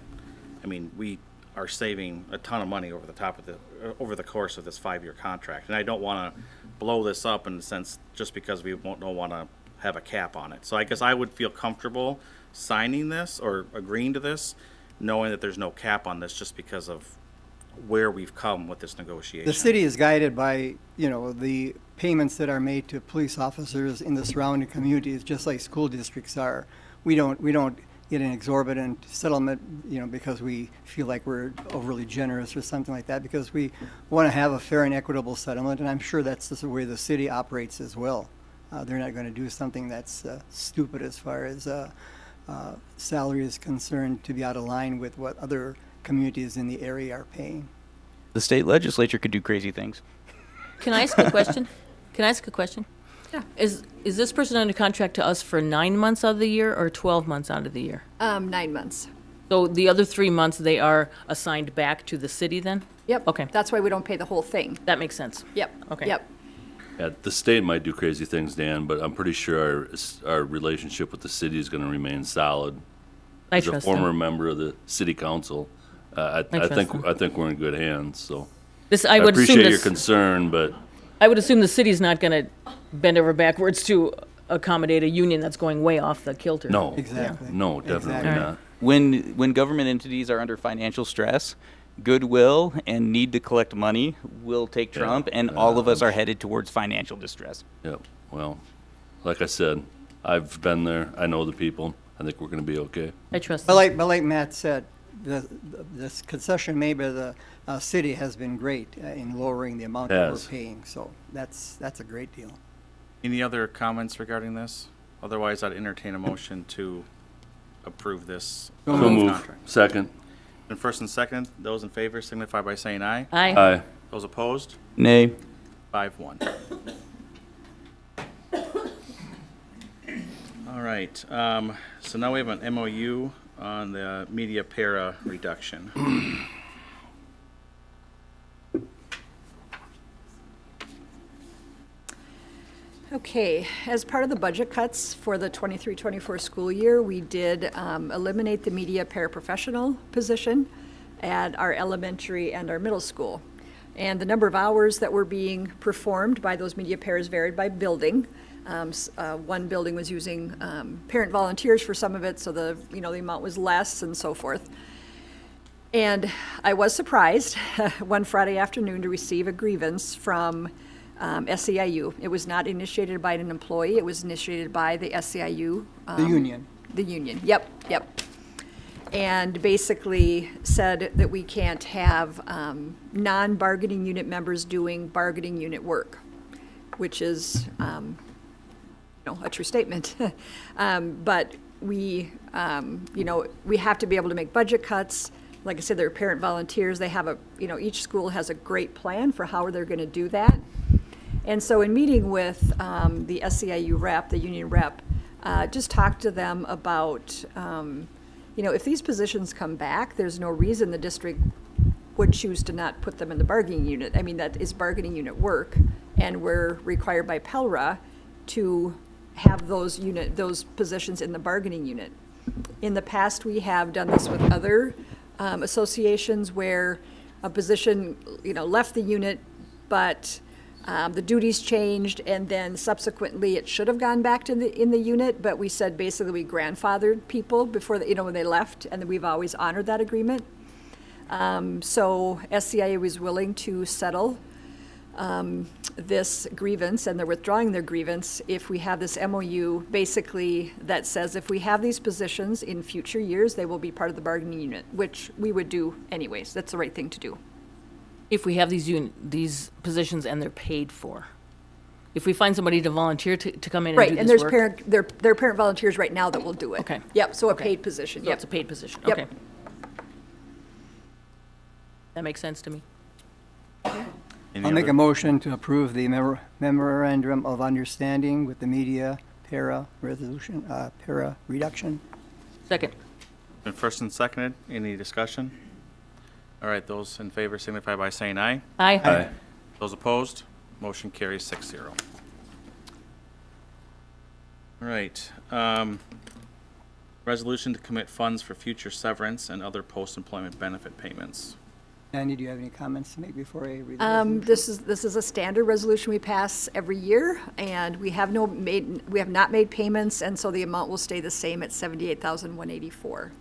we are saving a ton of money over the course of this 5-year contract. And I don't want to blow this up in the sense just because we don't want to have a cap on it. So I guess I would feel comfortable signing this or agreeing to this, knowing that there's no cap on this just because of where we've come with this negotiation. The city is guided by, the payments that are made to police officers in the surrounding communities, just like school districts are. We don't get an exorbitant settlement, because we feel like we're overly generous or something like that, because we want to have a fair and equitable settlement, and I'm sure that's the way the city operates as well. They're not going to do something that's stupid as far as salary is concerned, to be out of line with what other communities in the area are paying. The state legislature could do crazy things. Can I ask a question? Yeah. Is this person under contract to us for 9 months out of the year or 12 months out of the year? 9 months. So the other 3 months, they are assigned back to the city then? Yep. Okay. That's why we don't pay the whole thing. That makes sense. Yep. Okay. Yep. Yeah, the state might do crazy things, Dan, but I'm pretty sure our relationship with the city is going to remain solid. I As a trust former them. member of the city council, I trust them. think we're in good hands. So I would assume appreciate your this- concern, but I would assume the city's not going to bend over backwards to accommodate a union that's going way off the kilter. no, Exactly. no, definitely Exactly. not. When government entities are under financial stress, goodwill and need to collect money will take trump, and all of us are headed towards financial distress. Yep. Well, like I said, I've been there. I know the people. I think we're going to be okay. I trust But them. like Matt said, this concession made by the city has been great in lowering the amount that we're Has. paying. So that's a great deal. Any other comments regarding this? Otherwise, I'd entertain a motion to approve this So move. contract. Second. And first and second, those in favor signify by saying aye. Aye. Aye. Those opposed? Nay. 5-1. All right, so now we have an MOU on the media para reduction. Okay, as part of the budget cuts for the 23-24 school year, we did eliminate the media paraprofessional position at our elementary and our middle school. And the number of hours that were being performed by those media paras varied by building. One building was using parent volunteers for some of it, so the amount was less and so forth. And I was surprised one Friday afternoon to receive a grievance from SEIU. It was not initiated by an employee, it was initiated by the SEIU. The union. The union, yep. And basically said that we can't have non-bargaining unit members doing bargaining unit work, which is, a true statement. But we have to be able to make budget cuts. Like I said, they're parent volunteers. They have each school has a great plan for how they're going to do that. And so in meeting with the SEIU rep, the union rep, just talked to them about, if these positions come back, there's no reason the district would choose to not put them in the bargaining unit. I mean, that is bargaining unit work, and we're required by PELRA to have those positions in the bargaining unit. In the past, we have done this with other associations where a position, left the unit, but the duties changed, and then subsequently it should have gone back to in the unit, but we said basically we grandfathered people before, when they left, and then we've always honored that agreement. So SCIA was willing to settle this grievance, and they're withdrawing their grievance if we have this MOU basically that says if we have these positions in future years, they will be part of the bargaining unit, which we would do anyways. That's the right thing to do. If we have these positions and they're paid for. If we find somebody to volunteer to come in and do Right, and this there's work. there are parent volunteers right now that will do it. Okay. Yep, so a Okay. paid position, So yep. it's a paid position, Yep. okay. That makes sense to me. I'll make a motion to approve the memorandum of understanding with the media para reduction. Second. Been first and seconded. Any discussion? All right, those in favor signify by saying aye. Aye. Aye. Those opposed, motion carries 6-0. All right. Resolution to commit funds for future severance and other post-employment benefit payments. Andy, do you have any comments to make before I read the resolution? This is a standard resolution we pass every year, and we have not made payments, and so the amount will stay the same at $78,184.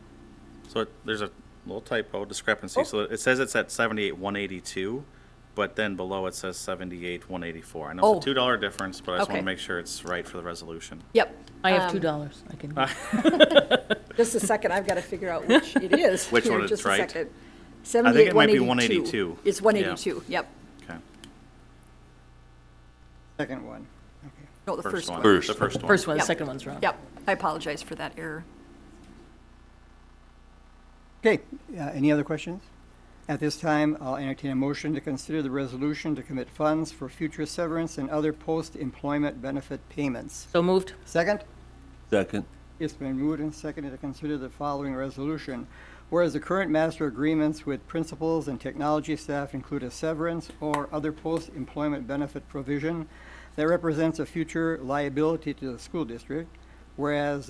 So there's a little typo discrepancy. So it says it's at 78,182, but then below it says 78,184. I know it's a $2 difference, but I just want Okay. to make sure it's right for the resolution. Yep. I have $2. I can. Just a second, I've got to figure out which it is. Which Here, one is just a right? second. I think it might be 78,182. 182. It's 182, yep. Okay. Second one. Okay. No, the first one. The first one. First one, the Yep. second one's wrong. Yep, I apologize for that error. Okay, any other questions? At this time, I'll entertain a motion to consider the resolution to commit funds for future severance and other post-employment benefit payments. So moved. Second? Second. It's been moved and seconded to consider the following resolution. Whereas the current master agreements with principals and technology staff include a severance or other post-employment benefit provision that represents a future liability to the school district, whereas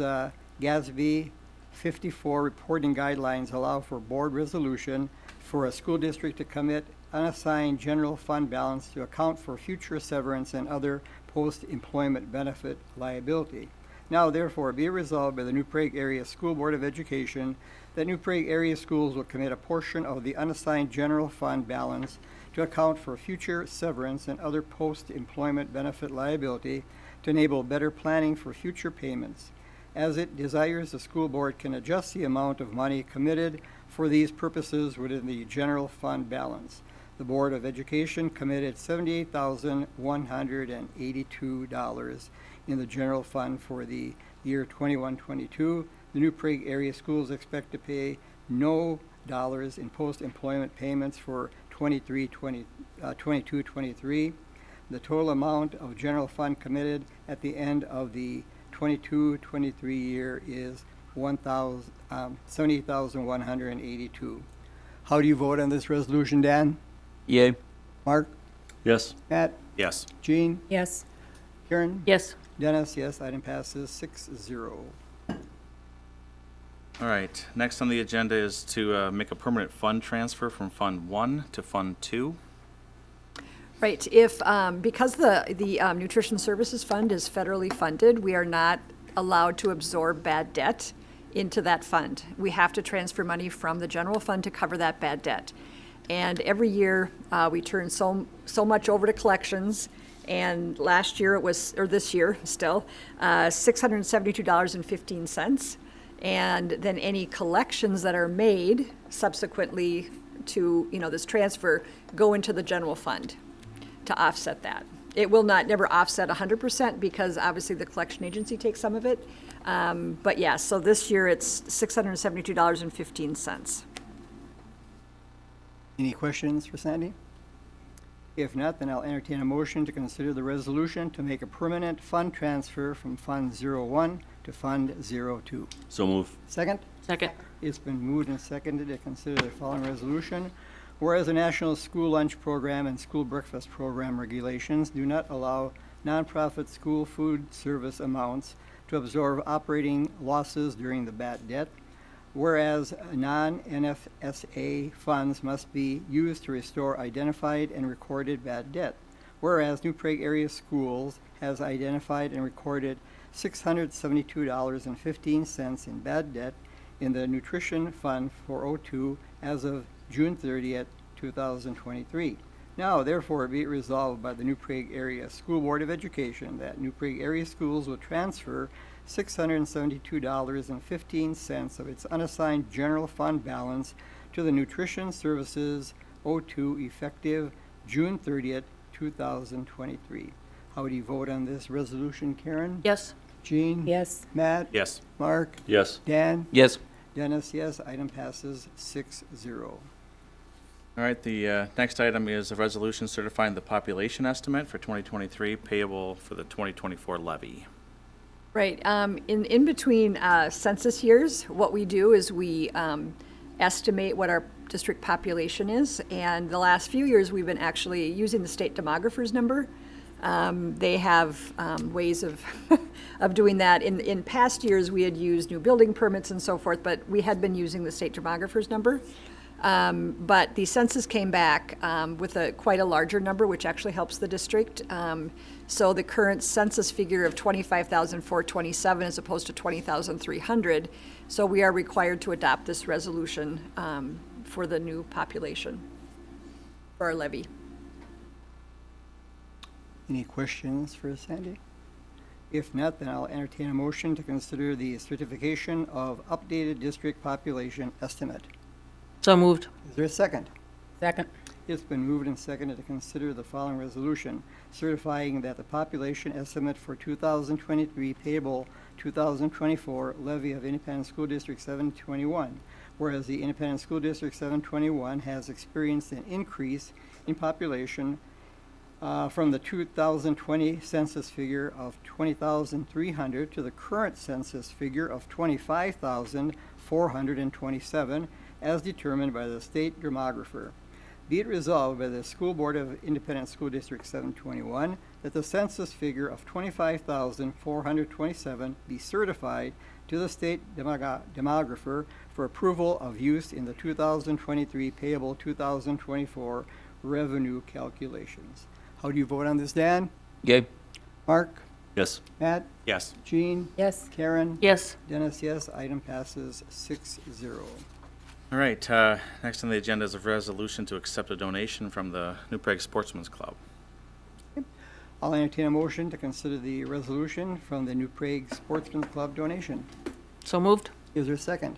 GASB 54 reporting guidelines allow for board resolution for a school district to commit unassigned general fund balance to account for future severance and other post-employment benefit liability. Now therefore be it resolved by the New Prague Area School Board of Education that New Prague area schools will commit a portion of the unassigned general fund balance to account for future severance and other post-employment benefit liability to enable better planning for future payments. As it desires, the school board can adjust the amount of money committed for these purposes within the general fund balance. The Board of Education committed $78,182 in the general fund for the year 21-22. The New Prague area schools expect to pay no dollars in post-employment payments for 22-23. The total amount of general fund committed at the end of the 22-23 year is $78,182. How do you vote on this resolution, Dan? Yay. Mark? Yes. Matt? Yes. Jean? Yes. Karen? Yes. Dennis, yes. Item passes 6-0. All right, next on the agenda is to make a permanent fund transfer from Fund 1 to Fund 2. Right, because the Nutrition Services Fund is federally funded, we are not allowed to absorb bad debt into that fund. We have to transfer money from the general fund to cover that bad debt. And every year, we turn so much over to collections, and last year this year still, $672.15. And then any collections that are made subsequently to, this transfer go into the general fund to offset that. It will never offset 100% because obviously the collection agency takes some of it. But yeah, so this year it's $672.15. Any questions for Sandy? If not, then I'll entertain a motion to consider the resolution to make a permanent fund transfer from Fund 01 to Fund 02. So move. Second? Second. It's been moved and seconded to consider the following resolution. Whereas the National School Lunch Program and School Breakfast Program regulations do not allow nonprofit school food service amounts to absorb operating losses during the bad debt, whereas non-NFSA funds must be used to restore identified and recorded bad debt, whereas New Prague Area Schools has identified and recorded $672.15 in bad debt in the Nutrition Fund 402 as of June 30th, 2023. Now, therefore, be it resolved by the New Prague Area School Board of Education that New Prague Area Schools will transfer $672.15 of its unassigned general fund balance to the Nutrition Services 02 effective June 30th, 2023. How do you vote on this resolution, Karen? Yes. Jean? Yes. Matt? Yes. Mark? Yes. Dan? Yes. Dennis, yes. Item passes 6-0. All right, the next item is a resolution certifying the population estimate for 2023 payable for the 2024 levy. Right. In between census years, what we do is we estimate what our district population is. And the last few years, we've been actually using the state demographer's number. They have ways of of doing that. In past years, we had used new building permits and so forth, but we had been using the state demographer's number. But the census came back with quite a larger number, which actually helps the district. So the current census figure of 25,427 as opposed to 20,300. So we are required to adopt this resolution for the new population for our levy. Any questions for Sandy? If not, then I'll entertain a motion to consider the certification of updated district population estimate. So moved. Is there a second? Second. It's been moved and seconded to consider the following resolution, certifying that the population estimate for 2023 payable 2024 levy of Independent School District 721, whereas the Independent School District 721 has experienced an increase in population from the 2020 census figure of 20,300 to the current census figure of 25,427 as determined by the state demographer. Be it resolved by the School Board of Independent School District 721 that the census figure of 25,427 be certified to the state demographer for approval of use in the 2023 payable 2024 revenue calculations. How do you vote on this, Dan? Yay. Mark? Yes. Matt? Yes. Jean? Yes. Karen? Yes. Dennis, yes. Item passes 6-0. All right, next on the agenda is a resolution to accept a donation from the New Prague Sportsman's Club. I'll entertain a motion to consider the resolution from the New Prague Sportsman's Club donation. So moved. Is there a second?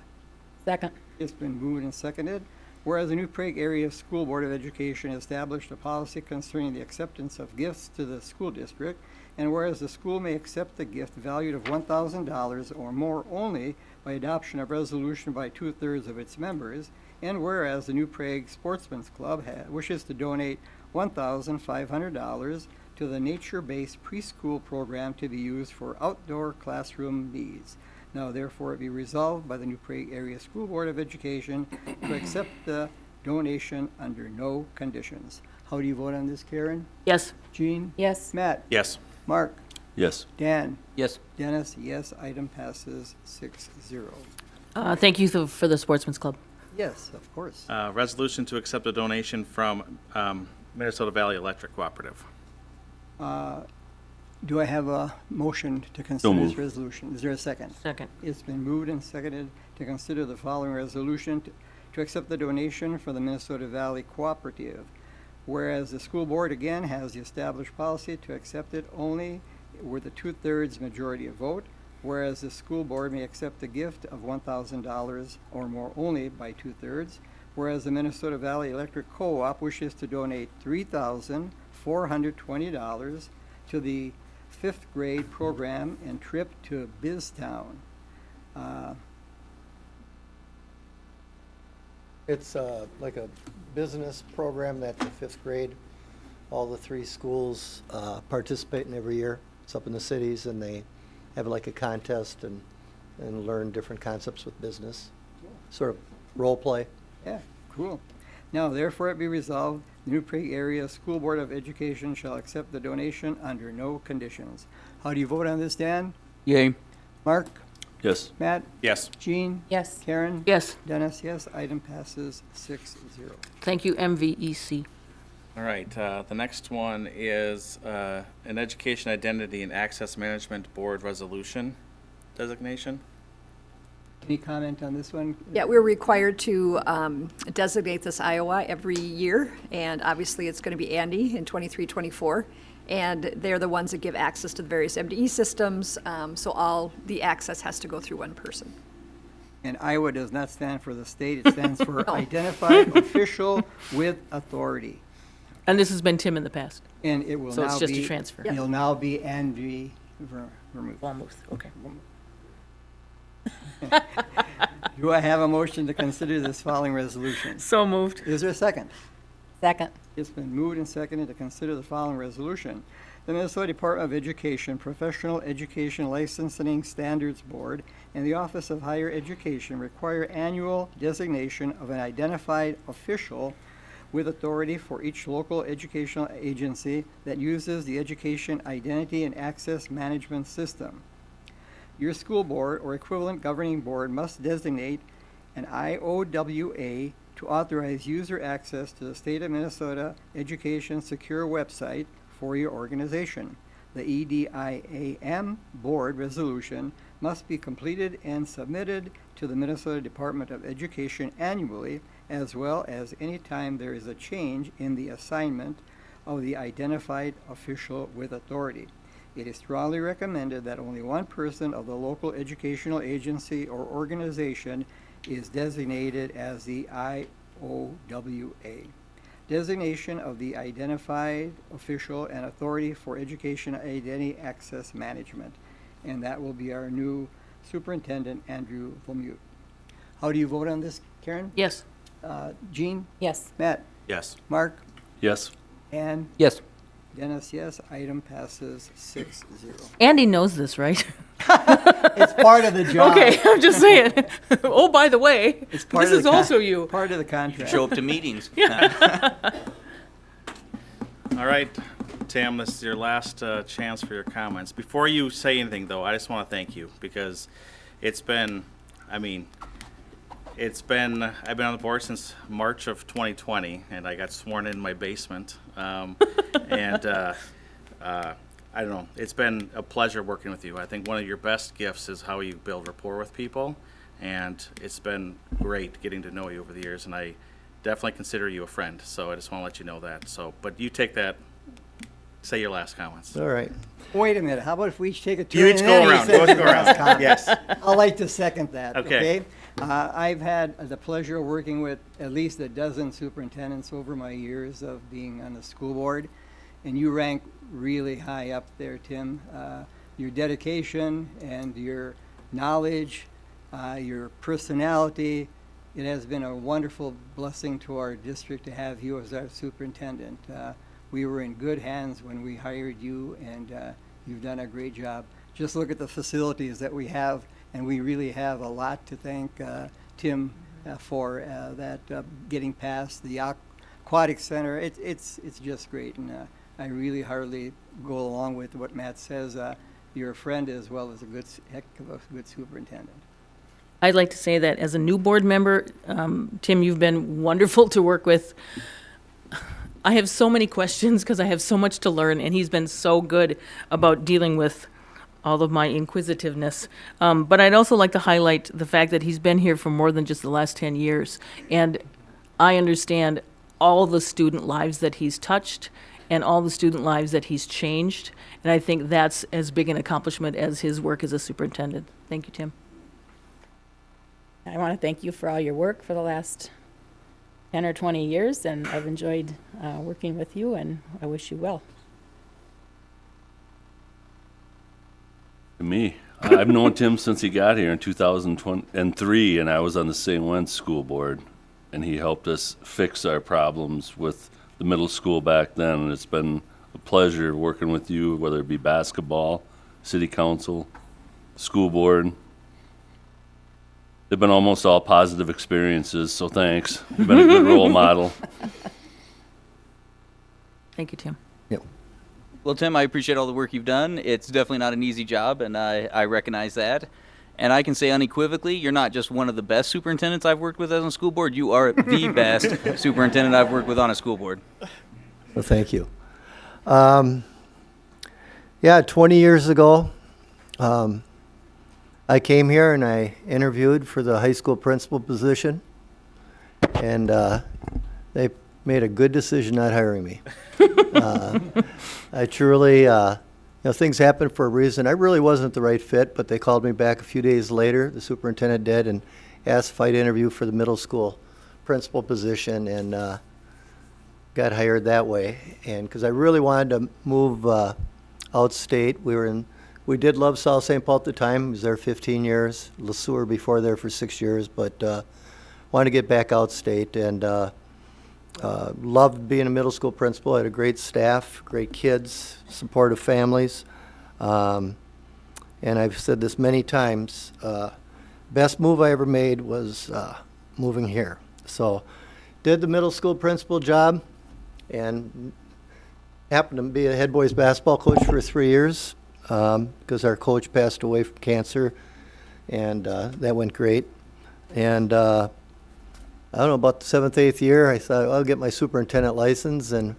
Second. It's been moved and seconded. Whereas the New Prague Area School Board of Education established a policy concerning the acceptance of gifts to the school district, and whereas the school may accept a gift valued of $1,000 or more only by adoption of resolution by 2/3 of its members, and whereas the New Prague Sportsman's Club wishes to donate $1,500 to the nature-based preschool program to be used for outdoor classroom needs. Now therefore it be resolved by the New Prague Area School Board of Education to accept the donation under no conditions. How do you vote on this, Karen? Yes. Jean? Yes. Matt? Yes. Mark? Yes. Dan? Yes. Dennis, yes. Item passes 6-0. Thank you for the Sportsman's Club. Yes, of course. Resolution to accept a donation from Minnesota Valley Electric Cooperative. Do I have a motion to consider this moved. resolution? Is there a second? Second. It's been moved and seconded to consider the following resolution to accept the donation for the Minnesota Valley Cooperative. Whereas the school board again has the established policy to accept it only with a 2/3 majority of vote, whereas the school board may accept a gift of $1,000 or more only by 2/3, whereas the Minnesota Valley Electric Co-op wishes to donate $3,420 to the 5th grade program and trip to BizTown. It's like a business program that the 5th grade, all the 3 schools participate in every year. It's up in the cities, and they have like a contest and learn different concepts with business. Sort of role play. Yeah, cool. Now therefore it be resolved, the New Prague Area School Board of Education shall accept the donation under no conditions. How do you vote on this, Dan? Yay. Mark? Yes. Matt? Yes. Jean? Yes. Karen? Yes. Dennis, yes. Item passes 6-0. Thank you, MVEC. All right, the next one is an Education Identity and Access Management Board Resolution designation. Any comment on this one? Yeah, we're required to designate this Iowa every year, and obviously it's going to be Andy in 23-24, and they're the ones that give access to the various MDE systems, so all the access has to go through one person. And Iowa does not stand for the state, it stands for Identified Official with Authority. And this has been Tim in the past. And it will So now it's be. just a transfer. It'll now be Andy Vermouth. Almost, okay. Do I have a motion to consider this following resolution? So moved. Is there a second? Second. It's been moved and seconded to consider the following resolution. The Minnesota Department of Education Professional Education Licensing Standards Board and the Office of Higher Education require annual designation of an identified official with authority for each local educational agency that uses the Education Identity and Access Management System. Your school board or equivalent governing board must designate an IOWA to authorize user access to the State of Minnesota Education Secure website for your organization. The EDIAM board resolution must be completed and submitted to the Minnesota Department of Education annually, as well as any time there is a change in the assignment of the identified official with authority. It is strongly recommended that only one person of the local educational agency or organization is designated as the IOWA. Designation of the identified official and authority for education identity access management. And that will be our new Superintendent, Andrew Vermouth. How do you vote on this, Karen? Yes. Jean? Yes. Matt? Yes. Mark? Yes. Ann? Yes. Dennis, yes. Item passes 6-0. Andy knows this, right? It's part of the job. Okay, I'm just saying. Oh, by the way, It's part this of is the also you. Part of the contract. Show up to meetings. All right, Tim, this is your last chance for your comments. Before you say anything, though, I just want to thank you because it's been, I've been on the board since March of 2020, and I got sworn in my basement. I don't know, it's been a pleasure working with you. I think one of your best gifts is how you build rapport with people, and it's been great getting to know you over the years, and I definitely consider you a friend, so I just want to let you know that. So, but you take that, say your last comments. All right. Wait a minute. How about if we each take a turn? You each and go then he around. says Both his go last around. comment? Yes. I'd like to second that. Okay. I've had the pleasure of working with at least a dozen superintendents over my years of being on the school board, and you rank really high up there, Tim. Your dedication and your knowledge, your personality, it has been a wonderful blessing to our district to have you as our superintendent. We were in good hands when we hired you, and you've done a great job. Just look at the facilities that we have, and we really have a lot to thank Tim for that getting past the aquatic center. It's just great, and I really hardly go along with what Matt says. You're a friend as well as a heck of a good superintendent. I'd like to say that as a new board member, Tim, you've been wonderful to work with. I have so many questions because I have so much to learn, and he's been so good about dealing with all of my inquisitiveness. But I'd also like to highlight the fact that he's been here for more than just the last 10 years. And I understand all the student lives that he's touched and all the student lives that he's changed. And I think that's as big an accomplishment as his work as a superintendent. Thank you, Tim. I want to thank you for all your work for the last 10 or 20 years, and I've enjoyed working with you, and I wish you well. Me, I've known Tim since he got here in 2003, and I was on the St. Wentz School Board, and he helped us fix our problems with the middle school back then. And it's been a pleasure working with you, whether it be basketball, city council, school board. They've been almost all positive experiences, so thanks. You've been a good role model. Thank you, Tim. Yep. Well, Tim, I appreciate all the work you've done. It's definitely not an easy job, and I recognize that. And I can say unequivocally, you're not just one of the best superintendents I've worked with as on a school board. You are the best superintendent I've worked with on a school board. Well, thank you. Yeah, 20 years ago, I came here and I interviewed for the high school principal position, and they made a good decision not hiring me. I truly, things happen for a reason. I really wasn't the right fit, but they called me back a few days later, the superintendent did, and asked if I'd interview for the middle school principal position, and got hired that way. And because I really wanted to move outstate, we did love South St. Paul at the time. I was there 15 years, Le Sueur before there for 6 years, but wanted to get back outstate, and loved being a middle school principal. I had a great staff, great kids, supportive families. And I've said this many times, best move I ever made was moving here. So did the middle school principal job and happened to be a head boys basketball coach for 3 years because our coach passed away from cancer, and that went great. And I don't know, about the 7th, 8th year, I thought, I'll get my superintendent license. And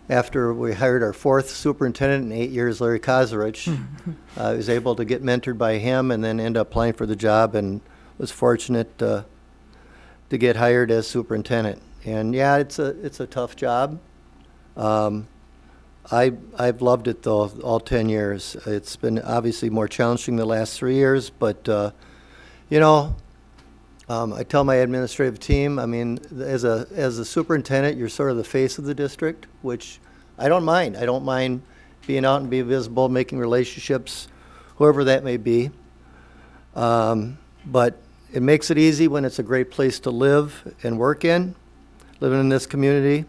after we hired our 4th superintendent in 8 years, Larry Kozarich, I was able to get mentored by him and then end up applying for the job, and was fortunate to get hired as superintendent. And yeah, it's a tough job. I've loved it though, all 10 years. It's been obviously more challenging the last 3 years, but I tell my administrative team, I mean, as a superintendent, you're sort of the face of the district, which I don't mind. I don't mind being out and being visible, making relationships, whoever that may be. But it makes it easy when it's a great place to live and work in, living in this community.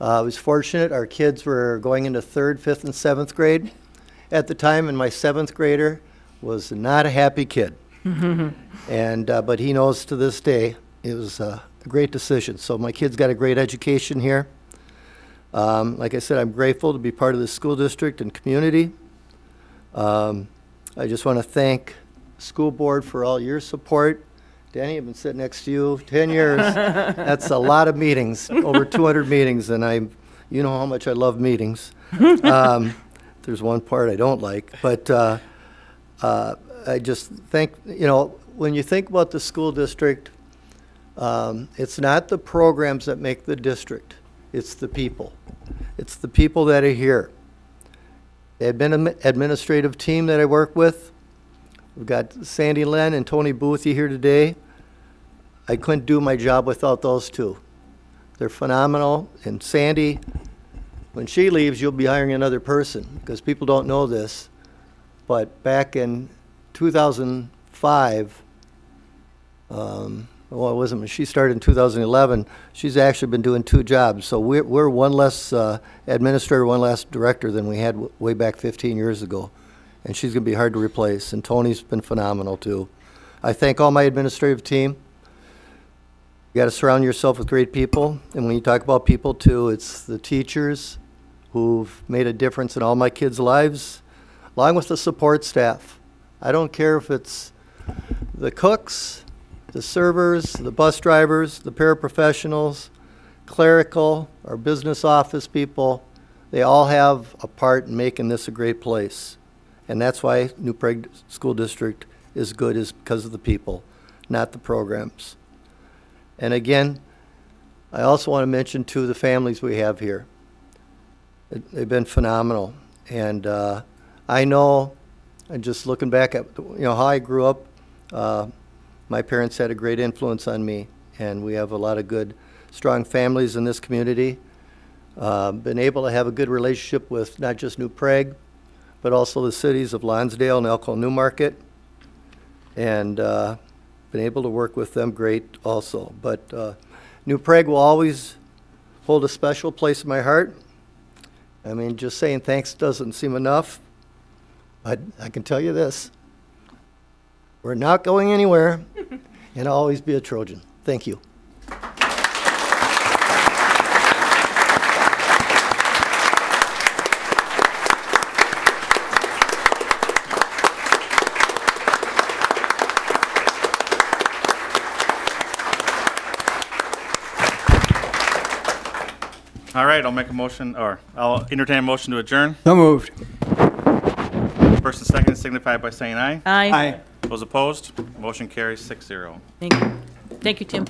I was fortunate. Our kids were going into 3rd, 5th, and 7th grade at the time, and my 7th grader was not a happy kid. And but he knows to this day it was a great decision. So my kids got a great education here. Like I said, I'm grateful to be part of the school district and community. I just want to thank the school board for all your support. Danny, I've been sitting next to you 10 years. That's a lot of meetings, over 200 meetings, and you know how much I love meetings. There's one part I don't like, but I just think, when you think about the school district, it's not the programs that make the district, it's the people. It's the people that are here. The administrative team that I work with, we've got Sandy Len and Tony Boothie here today. I couldn't do my job without those two. They're phenomenal, and Sandy, when she leaves, you'll be hiring another person, because people don't know this, but back in 2005, she started in 2011. She's actually been doing 2 jobs. So we're one less administrator, one less director than we had way back 15 years ago. And she's going to be hard to replace. And Tony's been phenomenal, too. I thank all my administrative team. You got to surround yourself with great people. And when you talk about people, too, it's the teachers who've made a difference in all my kids' lives, along with the support staff. I don't care if it's the cooks, the servers, the bus drivers, the paraprofessionals, clerical, our business office people. They all have a part in making this a great place. And that's why New Prague School District is good, is because of the people, not the programs. And again, I also want to mention, too, the families we have here. They've been phenomenal. And I know, and just looking back at how I grew up, my parents had a great influence on me, and we have a lot of good, strong families in this community. Been able to have a good relationship with not just New Prague, but also the cities of Lonsdale and Elko Newmarket, and been able to work with them great also. But New Prague will always hold a special place in my heart. I mean, just saying thanks doesn't seem enough. I can tell you this, we're not going anywhere. And always be a Trojan. Thank you. All right, I'll make a motion, or I'll entertain a motion to adjourn. So moved. First and second signify by saying aye. Aye. Those opposed, motion carries 6-0. Thank you. Thank you, Tim.